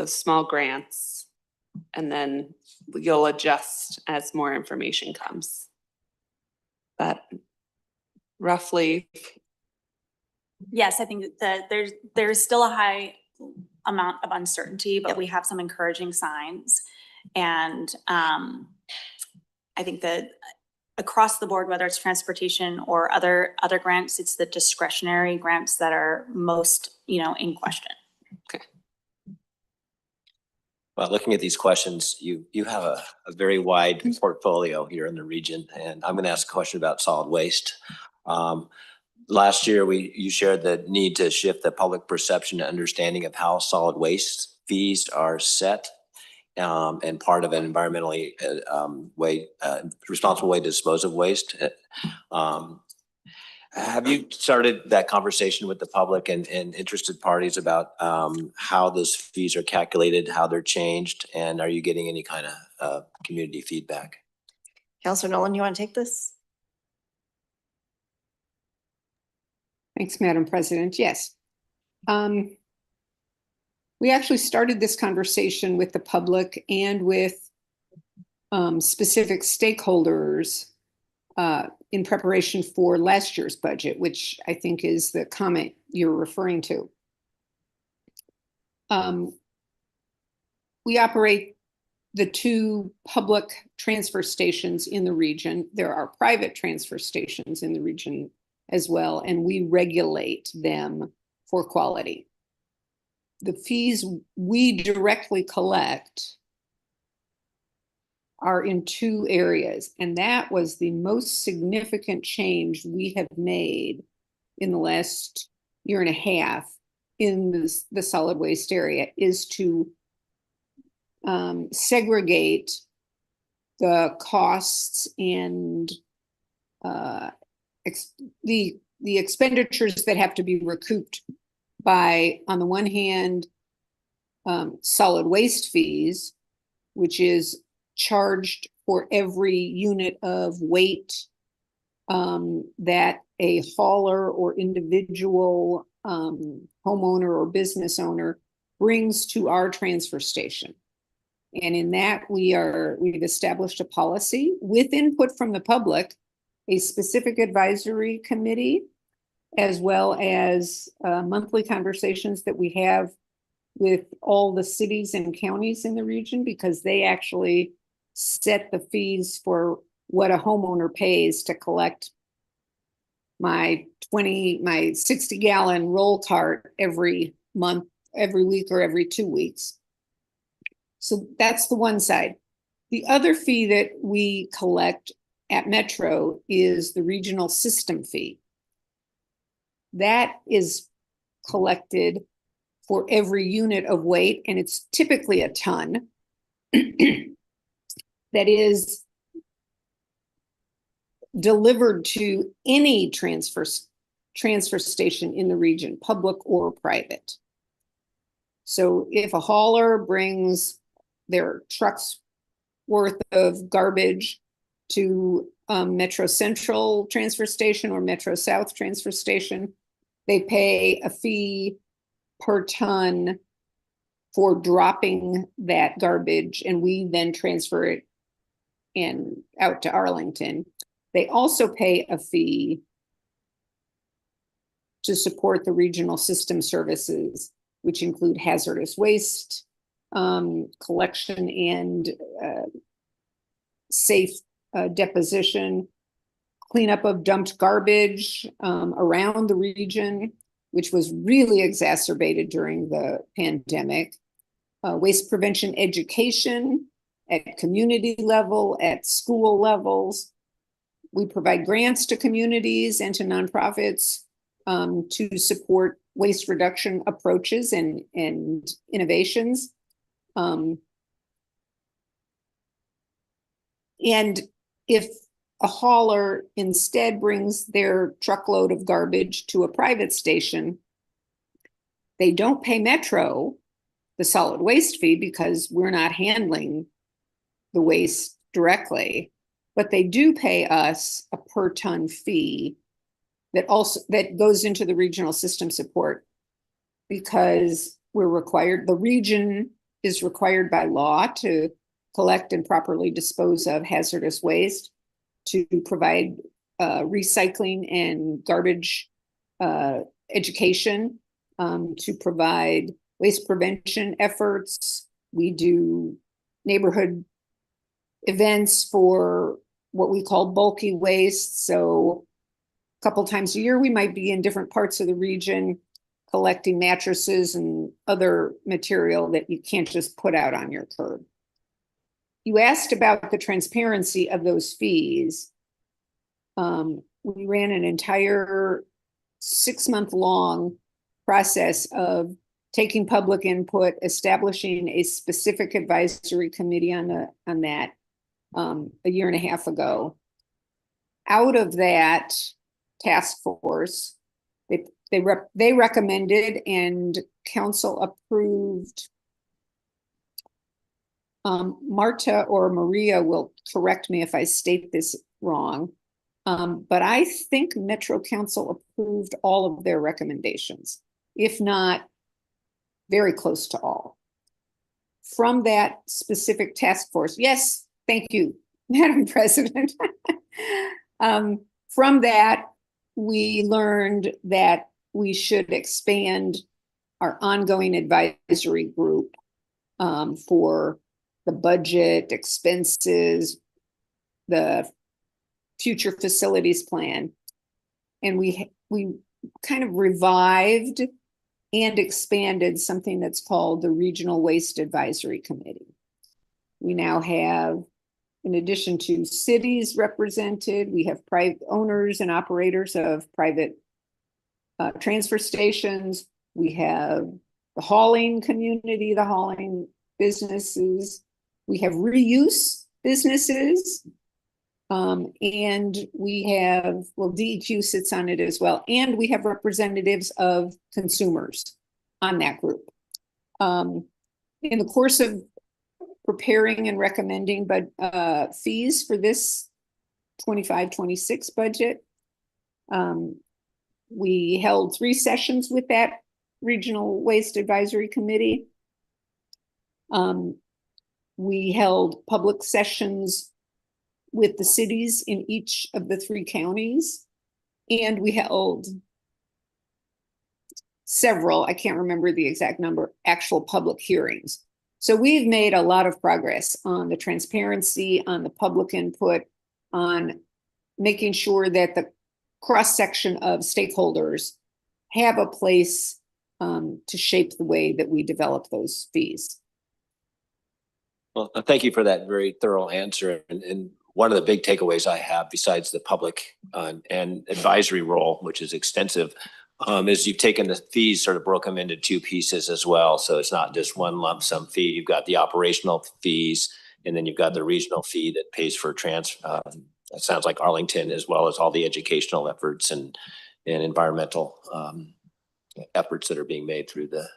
small grants, and then you'll adjust as more information comes. But roughly, Yes, I think that there's still a high amount of uncertainty, but we have some encouraging signs. And I think that across the board, whether it's transportation or other grants, it's the discretionary grants that are most, in question. okay. Well, looking at these questions, you have a very wide portfolio here in the region, and I'm going to ask a question about solid waste. Last year, you shared the need to shift the public perception and understanding of how solid waste fees are set, and part of an environmentally responsible way to dispose of waste. Have you started that conversation with the public and interested parties about how those fees are calculated, how they're changed, and are you getting any kind of community feedback? Councilor Nolan, you want to take this? Thanks, Madam President. Yes. We actually started this conversation with the public and with specific stakeholders in preparation for last year's budget, which I think is the comment you're referring to. We operate the two public transfer stations in the region. There are private transfer stations in the region as well, and we regulate them for quality. The fees we directly collect are in two areas, and that was the most significant change we have made in the last year and a half in the solid waste area, is to segregate the costs and the expenditures that have to be recouped by, on the one hand, solid waste fees, which is charged for every unit of weight that a hauler or individual homeowner or business owner brings to our transfer station. And in that, we've established a policy with input from the public, a specific advisory committee, as well as monthly conversations that we have with all the cities and counties in the region, because they actually set the fees for what a homeowner pays to collect my 60-gallon roll cart every month, every week, or every 2 weeks. So that's the one side. The other fee that we collect at Metro is the regional system fee. That is collected for every unit of weight, and it's typically a ton, that is delivered to any transfer station in the region, public or private. So if a hauler brings their truck's worth of garbage to Metro Central transfer station or Metro South transfer station, they pay a fee per ton for dropping that garbage, and we then transfer it out to Arlington. They also pay a fee to support the regional system services, which include hazardous waste collection and safe deposition, cleanup of dumped garbage around the region, which was really exacerbated during the pandemic, waste prevention education at community level, at school levels. We provide grants to communities and to nonprofits to support waste reduction approaches and innovations. And if a hauler instead brings their truckload of garbage to a private station, they don't pay Metro the solid waste fee because we're not handling the waste directly, but they do pay us a per ton fee that goes into the regional system support, because the region is required by law to collect and properly dispose of hazardous waste, to provide recycling and garbage education, to provide waste prevention efforts. We do neighborhood events for what we call bulky waste. So a couple times a year, we might be in different parts of the region collecting mattresses and other material that you can't just put out on your curb. You asked about the transparency of those fees. We ran an entire 6-month-long process of taking public input, establishing a specific advisory committee on that a year and a half ago. Out of that task force, they recommended and council approved. Marta or Maria will correct me if I state this wrong, but I think Metro Council approved all of their recommendations, if not very close to all. From that specific task force, yes, thank you, Madam President. From that, we learned that we should expand our ongoing advisory group for the budget, expenses, the future facilities plan. And we kind of revived and expanded something that's called the Regional Waste Advisory Committee. We now have, in addition to cities represented, we have private owners and operators of private transfer stations. We have the hauling community, the hauling businesses. We have reuse businesses. And we have, well, DEQ sits on it as well. And we have representatives of consumers on that group. In the course of preparing and recommending fees for this 25-26 budget, we held 3 sessions with that Regional Waste Advisory Committee. We held public sessions with the cities in each of the 3 counties. And we held several, I can't remember the exact number, actual public hearings. So we've made a lot of progress on the transparency, on the public input, on making sure that the cross-section of stakeholders have a place to shape the way that we develop those fees. Well, thank you for that very thorough answer. And one of the big takeaways I have, besides the public and advisory role, which is extensive, is you've taken the fees, sort of broke them into two pieces as well. So it's not just one lump sum fee. You've got the operational fees, and then you've got the regional fee that pays for it sounds like Arlington, as well as all the educational efforts and environmental efforts that are being made through the,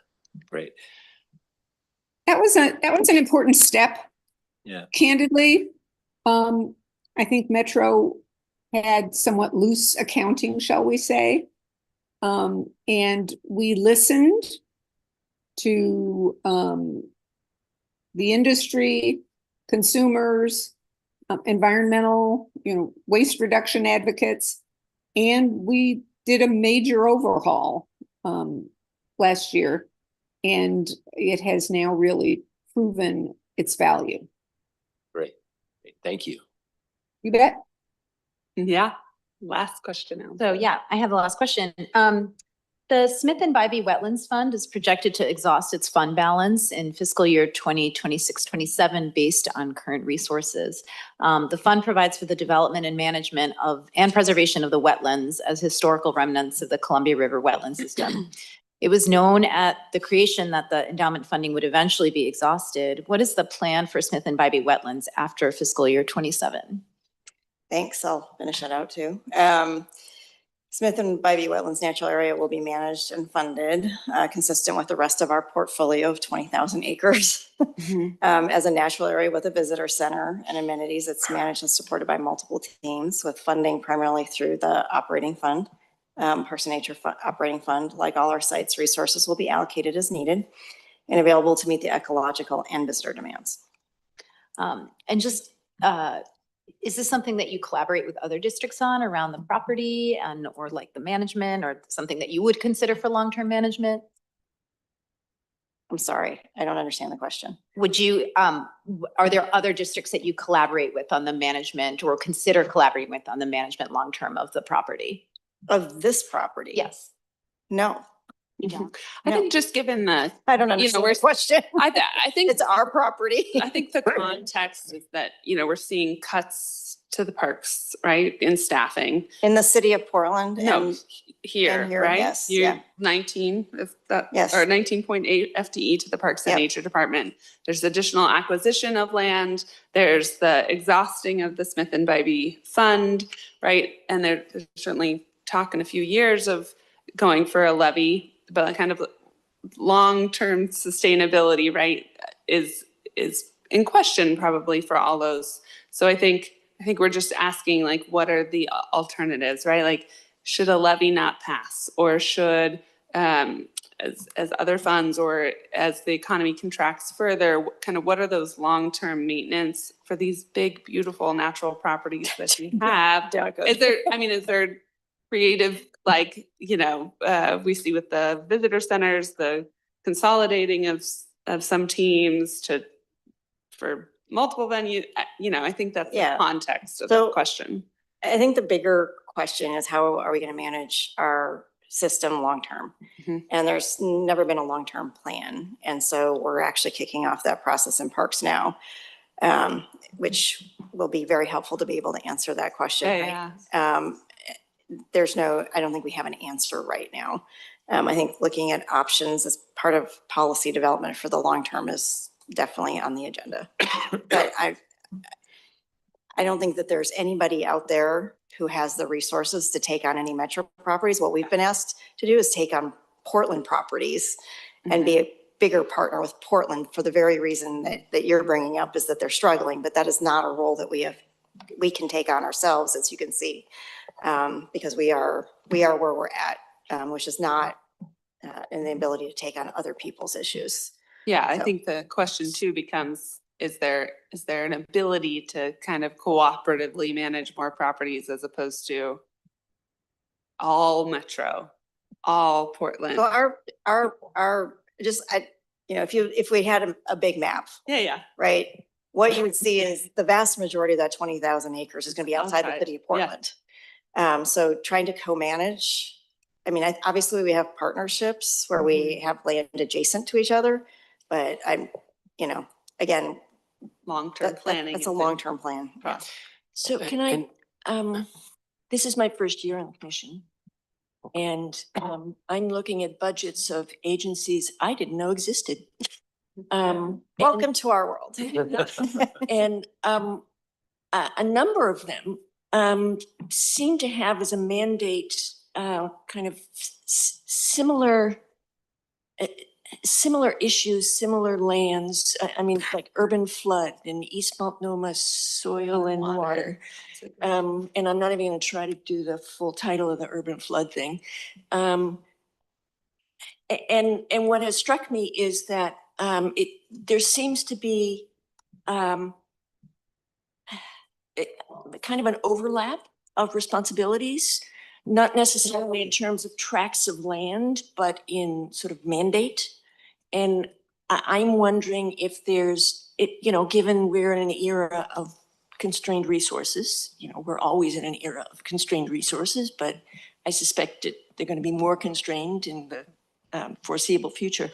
great. That was an important step. Yeah. Candidly, I think Metro had somewhat loose accounting, shall we say. And we listened to the industry, consumers, environmental, waste reduction advocates, and we did a major overhaul last year, and it has now really proven its value. Great. Thank you. You bet. Yeah. Last question now. So yeah, I have the last question. The Smith and Bybee Wetlands Fund is projected to exhaust its fund balance in fiscal year 2026-27 based on current resources. The fund provides for the development and management of and preservation of the wetlands as historical remnants of the Columbia River wetland system. It was known at the creation that the endowment funding would eventually be exhausted. What is the plan for Smith and Bybee Wetlands after fiscal year 27? Thanks. I'll finish that out too. Smith and Bybee Wetlands Natural Area will be managed and funded consistent with the rest of our portfolio of 20,000 acres. As a natural area with a visitor center and amenities, it's managed and supported by multiple teams with funding primarily through the operating fund, Parks and Nature operating fund. Like all our sites, resources will be allocated as needed and available to meet the ecological and visitor demands. And just, is this something that you collaborate with other districts on around the property or like the management, or something that you would consider for long-term management? I'm sorry, I don't understand the question. Would you, are there other districts that you collaborate with on the management or consider collaborating with on the management long-term of the property? Of this property? Yes. No. You don't? I think just given the, I don't understand we're- the question. I think It's our property. I think the context is that, we're seeing cuts to the parks, right, in staffing. In the city of Portland? No, and here, here, right? yes, You're yeah. 19, if that, Yes. or 19.8 FTE to the Parks and Yep. Nature Department. There's additional acquisition of land. There's the exhausting of the Smith and Bybee Fund, right? And there's certainly talk in a few years of going for a levy, but kind of long-term sustainability, right, is in question probably for all those. So I think we're just asking, like, what are the alternatives, right? Like, should a levy not pass, or should, as other funds or as the economy contracts further, what are those long-term maintenance for these big, beautiful natural properties that we have? Is there creative, like, we see with the visitor centers, the consolidating of some teams for multiple venues, I think that's the context of the question. I think the bigger question is, how are we going to manage our system long-term? And there's never been a long-term plan. And so we're actually kicking off that process in parks now, which will be very helpful to be able to answer that question. Yeah. I don't think we have an answer right now. I think looking at options as part of policy development for the long term is definitely on the agenda. But I don't think that there's anybody out there who has the resources to take on any metro properties. What we've been asked to do is take on Portland properties and be a bigger partner with Portland for the very reason that you're bringing up, is that they're struggling, but that is not a role that we can take on ourselves, as you can see, because we are where we're at, which is not in the ability to take on other people's issues. Yeah, I think the question too becomes, is there an ability to kind of cooperatively manage more properties as opposed to all metro, all Portland? So if we had a big map, right? What you would see is the vast majority of that 20,000 acres is going to be outside the city of Portland. So trying to co-manage, obviously we have partnerships where we have land adjacent to each other, but again, long-term planning. It's a long-term plan. Yeah. So can I, this is my first year on the commission. And I'm looking at budgets of agencies I didn't know existed. Welcome to our world. And a number of them seem to have as a mandate kind of similar similar issues, similar lands. I mean, like urban flood in East Multnomah, soil and water. And I'm not even going to try to do the full title of the urban flood thing. And what has struck me is that there seems to be kind of an overlap of responsibilities, not necessarily in terms of tracts of land, but in sort of mandate. And I'm wondering if there's, given we're in an era of constrained resources, we're always in an era of constrained resources, but I suspect they're going to be more constrained in the foreseeable future.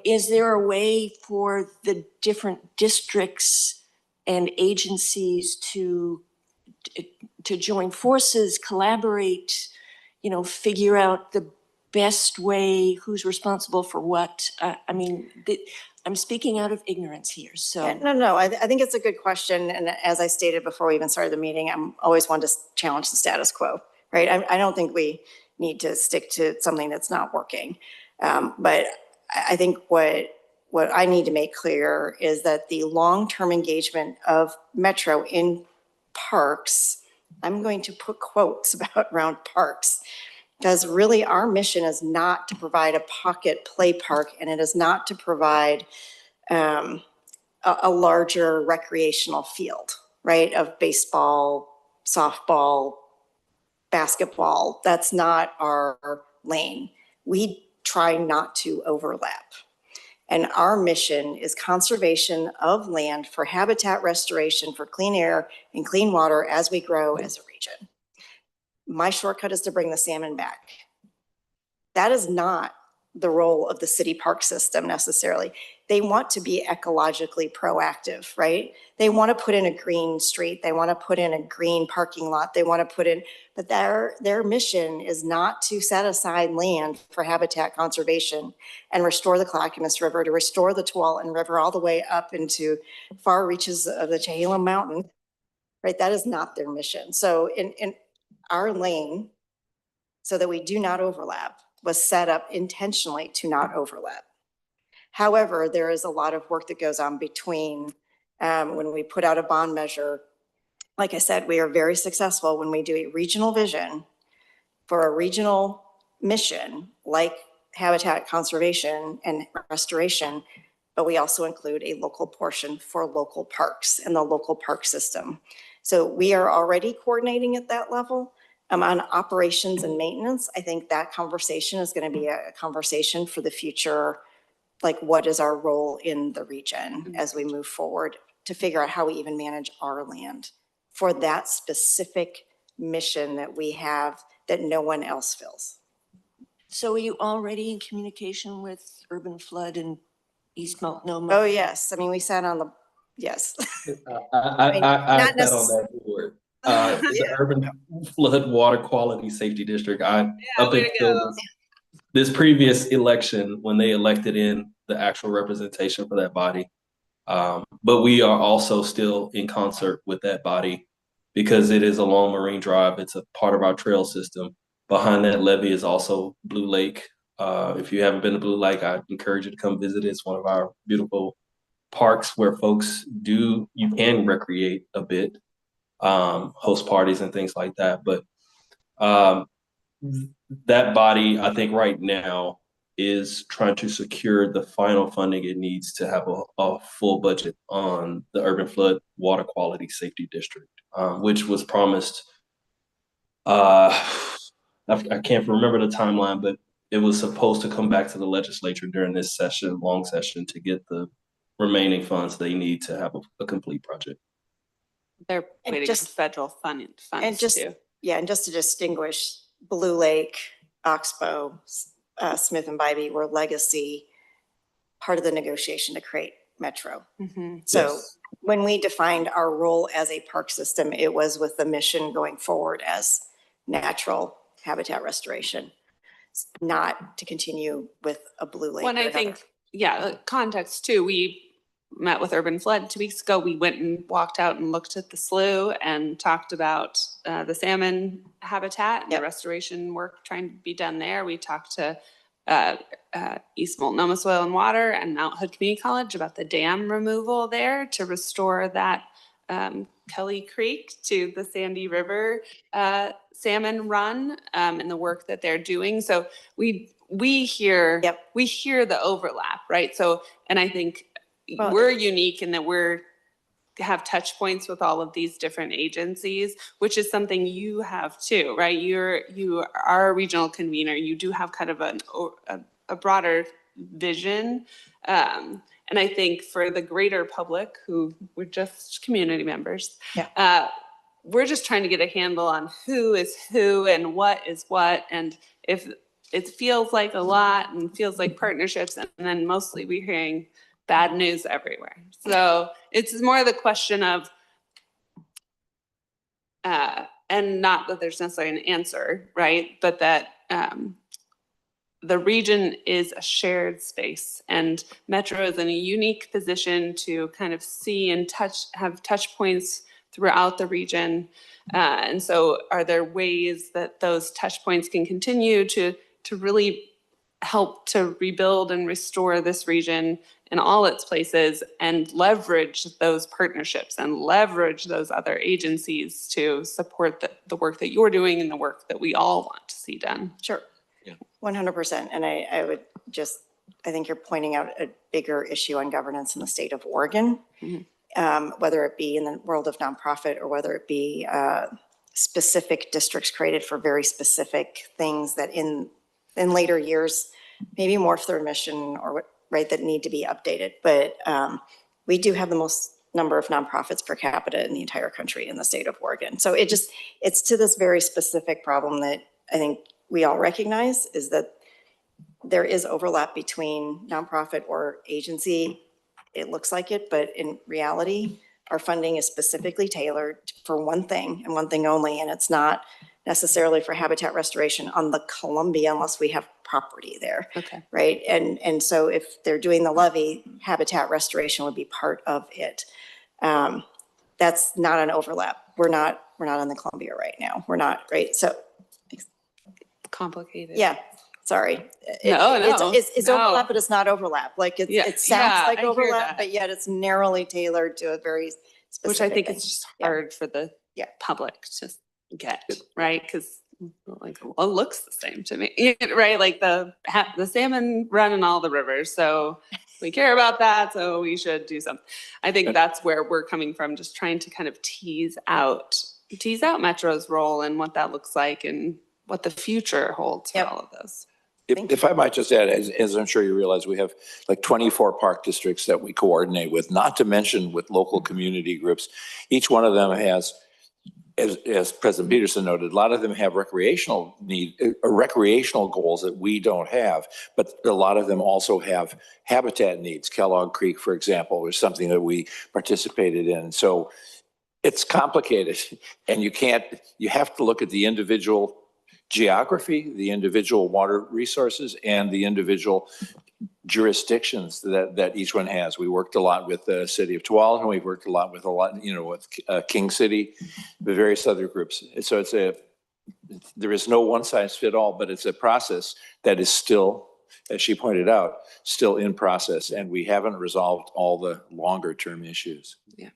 Is there a way for the different districts and agencies to join forces, collaborate, figure out the best way, who's responsible for what? I mean, I'm speaking out of ignorance here, so. Yeah, no, I think it's a good question. And as I stated before we even started the meeting, I'm always one to challenge the status quo, right? I don't think we need to stick to something that's not working. But I think what I need to make clear is that the long-term engagement of Metro in parks, I'm going to put quotes around parks, because really our mission is not to provide a pocket play park, and it is not to provide a larger recreational field, right, of baseball, softball, basketball. That's not our lane. We try not to overlap. And our mission is conservation of land for habitat restoration, for clean air and clean water as we grow as a region. My shortcut is to bring the salmon back. That is not the role of the city park system necessarily. They want to be ecologically proactive, right? They want to put in a green street. They want to put in a green parking lot. They want to put in, but their mission is not to set aside land for habitat conservation and restore the Clackamas River, to restore the Tualatin River all the way up into far reaches of the Chehalem Mountain, right? That is not their mission. So in our lane, so that we do not overlap, was set up intentionally to not overlap. However, there is a lot of work that goes on between when we put out a bond measure. Like I said, we are very successful when we do a regional vision for a regional mission like habitat conservation and restoration, but we also include a local portion for local parks and the local park system. So we are already coordinating at that level. On operations and maintenance, I think that conversation is going to be a conversation for the future, like what is our role in the region as we move forward to figure out how we even manage our land for that specific mission that we have that no one else fills. So are you already in communication with Urban Flood and East Multnomah? Oh, yes. I mean, we sat on the, yes. I not sat on that board. The Urban Flood Water Quality Safety District. Up until this previous election, when they elected in the actual representation for that body. But we are also still in concert with that body because it is along Marine Drive. It's a part of our trail system. Behind that levee is also Blue Lake. If you haven't been to Blue Lake, I encourage you to come visit. It's one of our beautiful parks where you can recreate a bit. Host parties and things like that. But that body, I think right now, is trying to secure the final funding it needs to have a full budget on the Urban Flood Water Quality Safety District, which was promised. I can't remember the timeline, but it was supposed to come back to the legislature during this long session, to get the remaining funds they need to have a complete project. They're waiting on federal funds too. Yeah, and just to distinguish, Blue Lake, Oxbow, Smith and Bybee were legacy, part of the negotiation to create Metro. So when we defined our role as a park system, it was with the mission going forward as natural habitat restoration, not to continue with a blue lake. When or I another. think, yeah, the context too, we met with Urban Flood 2 weeks ago. We went and walked out and looked at the slough and talked about the salmon habitat and the Yep. restoration work trying to be done there. We talked to East Multnomah Soil and Water and Mount Hood Community College about the dam removal there to restore that Kelly Creek to the Sandy River salmon run and the work that they're doing. So we hear Yep. we hear the overlap, right? So, and I think Well, we're unique in that have touch points with all of these different agencies, which is something you have too, right? You are a regional convener. You do have kind of a broader vision. And I think for the greater public, who we're just community members, we're just trying to get a handle on who is who and what is what. And if it feels like a lot and feels like partnerships, and then mostly we're hearing bad news everywhere. So it's more the question of, and not that there's necessarily an answer, right? But that the region is a shared space, and Metro is in a unique position to kind of see and have touch points throughout the region. And so are there ways that those touch points can continue to really help to rebuild and restore this region in all its places and leverage those partnerships and leverage those other agencies to support the work that you're doing and the work that we all want to see done? Sure. 100%. And I would just, I think you're pointing out a bigger issue on governance in the state of Oregon, whether it be in the world of nonprofit or whether it be specific districts created for very specific things that in later years maybe morph their mission or what, right, that need to be updated. But we do have the most number of nonprofits per capita in the entire country in the state of Oregon. So it's to this very specific problem that I think we all recognize, is that there is overlap between nonprofit or agency. It looks like it, but in reality, our funding is specifically tailored for one thing and one thing only, and it's not necessarily for habitat restoration on the Columbia unless we have property there. Okay. Right. And so if they're doing the levee, habitat restoration would be part of it. That's not an overlap. We're not on the Columbia right now. We're not, right? So Complicated. yeah, sorry. No. It's overlap, but it's not overlap. Like it sounds like I hear overlap, that. but yet it's narrowly tailored to a very specific Which I think thing. is just Yeah. hard for the public to get, right? Because like, well, it looks the same to me, right? Like the salmon run in all the rivers, so we care about that, so we should do something. I think that's where we're coming from, just trying to kind of tease out Metro's role and what that looks like and what the future holds for all of those. If I might just add, as I'm sure you realize, we have like 24 park districts that we coordinate with, not to mention with local community groups. Each one of them has, as President Peterson noted, a lot of them have recreational goals that we don't have, but a lot of them also have habitat needs. Kellogg Creek, for example, was something that we participated in. So it's complicated, and you have to look at the individual geography, the individual water resources, and the individual jurisdictions that each one has. We worked a lot with the city of Tualatin. We've worked a lot with King City, the various other groups. So there is no one size fit all, but it's a process that is still, as she pointed out, still in process, and we haven't resolved all the longer term issues. Yeah,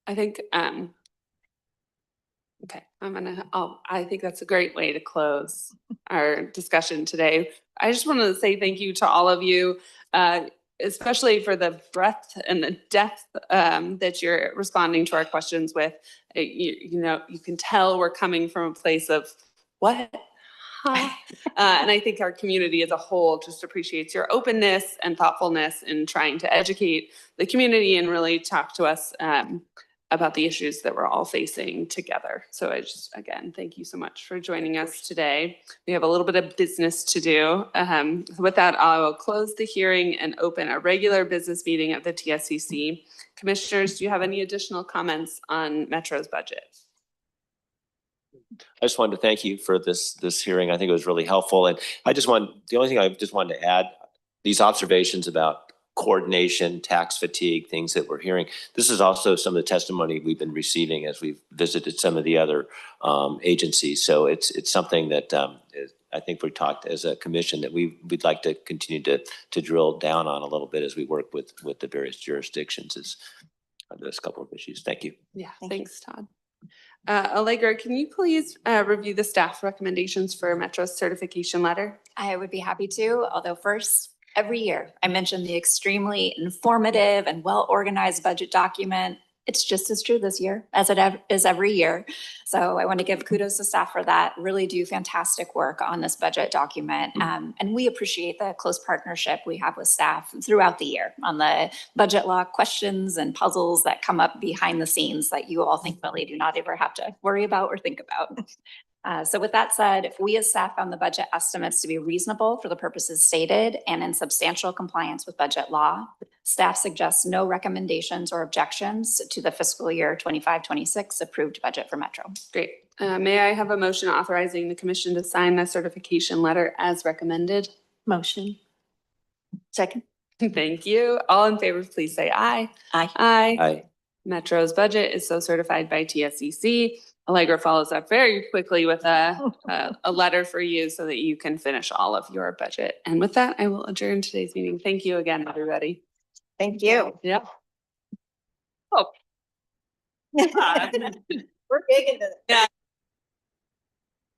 I think, okay, I think that's a great way to close our discussion today. I just wanted to say thank you to all of you, especially for the breadth and the depth that you're responding to our questions with. You can tell we're coming from a place of what? Huh? And I think our community as a whole just appreciates your openness and thoughtfulness in trying to educate the community and really talk to us about the issues that we're all facing together. So again, thank you so much for joining us today. We have a little bit of business to do. With that, I will close the hearing and open a regular business meeting of the TSCC. Commissioners, do you have any additional comments on Metro's budget? I just wanted to thank you for this hearing. I think it was really helpful. And the only thing I just wanted to add, these observations about coordination, tax fatigue, things that we're hearing. This is also some of the testimony we've been receiving as we've visited some of the other agencies. So it's something that I think we talked as a commission that we'd like to continue to drill down on a little bit as we work with the various jurisdictions. Is there's a couple of issues. Thank you. Yeah, Thank you. thanks, Todd. Allegra, can you please review the staff recommendations for Metro's certification letter? I would be happy to, although first, every year, I mentioned the extremely informative and well-organized budget document. It's just as true this year as it is every year. So I want to give kudos to staff for that. Really do fantastic work on this budget document. And we appreciate the close partnership we have with staff throughout the year on the budget law questions and puzzles that come up behind the scenes that you all thankfully do not ever have to worry about or think about. So with that said, if we as staff found the budget estimates to be reasonable for the purposes stated and in substantial compliance with budget law, staff suggests no recommendations or objections to the fiscal year 25-26 approved budget for Metro. Great. May I have a motion authorizing the commission to sign the certification letter as recommended? Motion. Second. Thank you. All in favor, please say aye. Aye. Aye. Aye. Metro's budget is so certified by TSCC. Allegra follows up very quickly with a letter for you so that you can finish all of your budget. And with that, I will adjourn today's meeting. Thank you again, everybody. Thank you. Yep. Oh. We're big into this.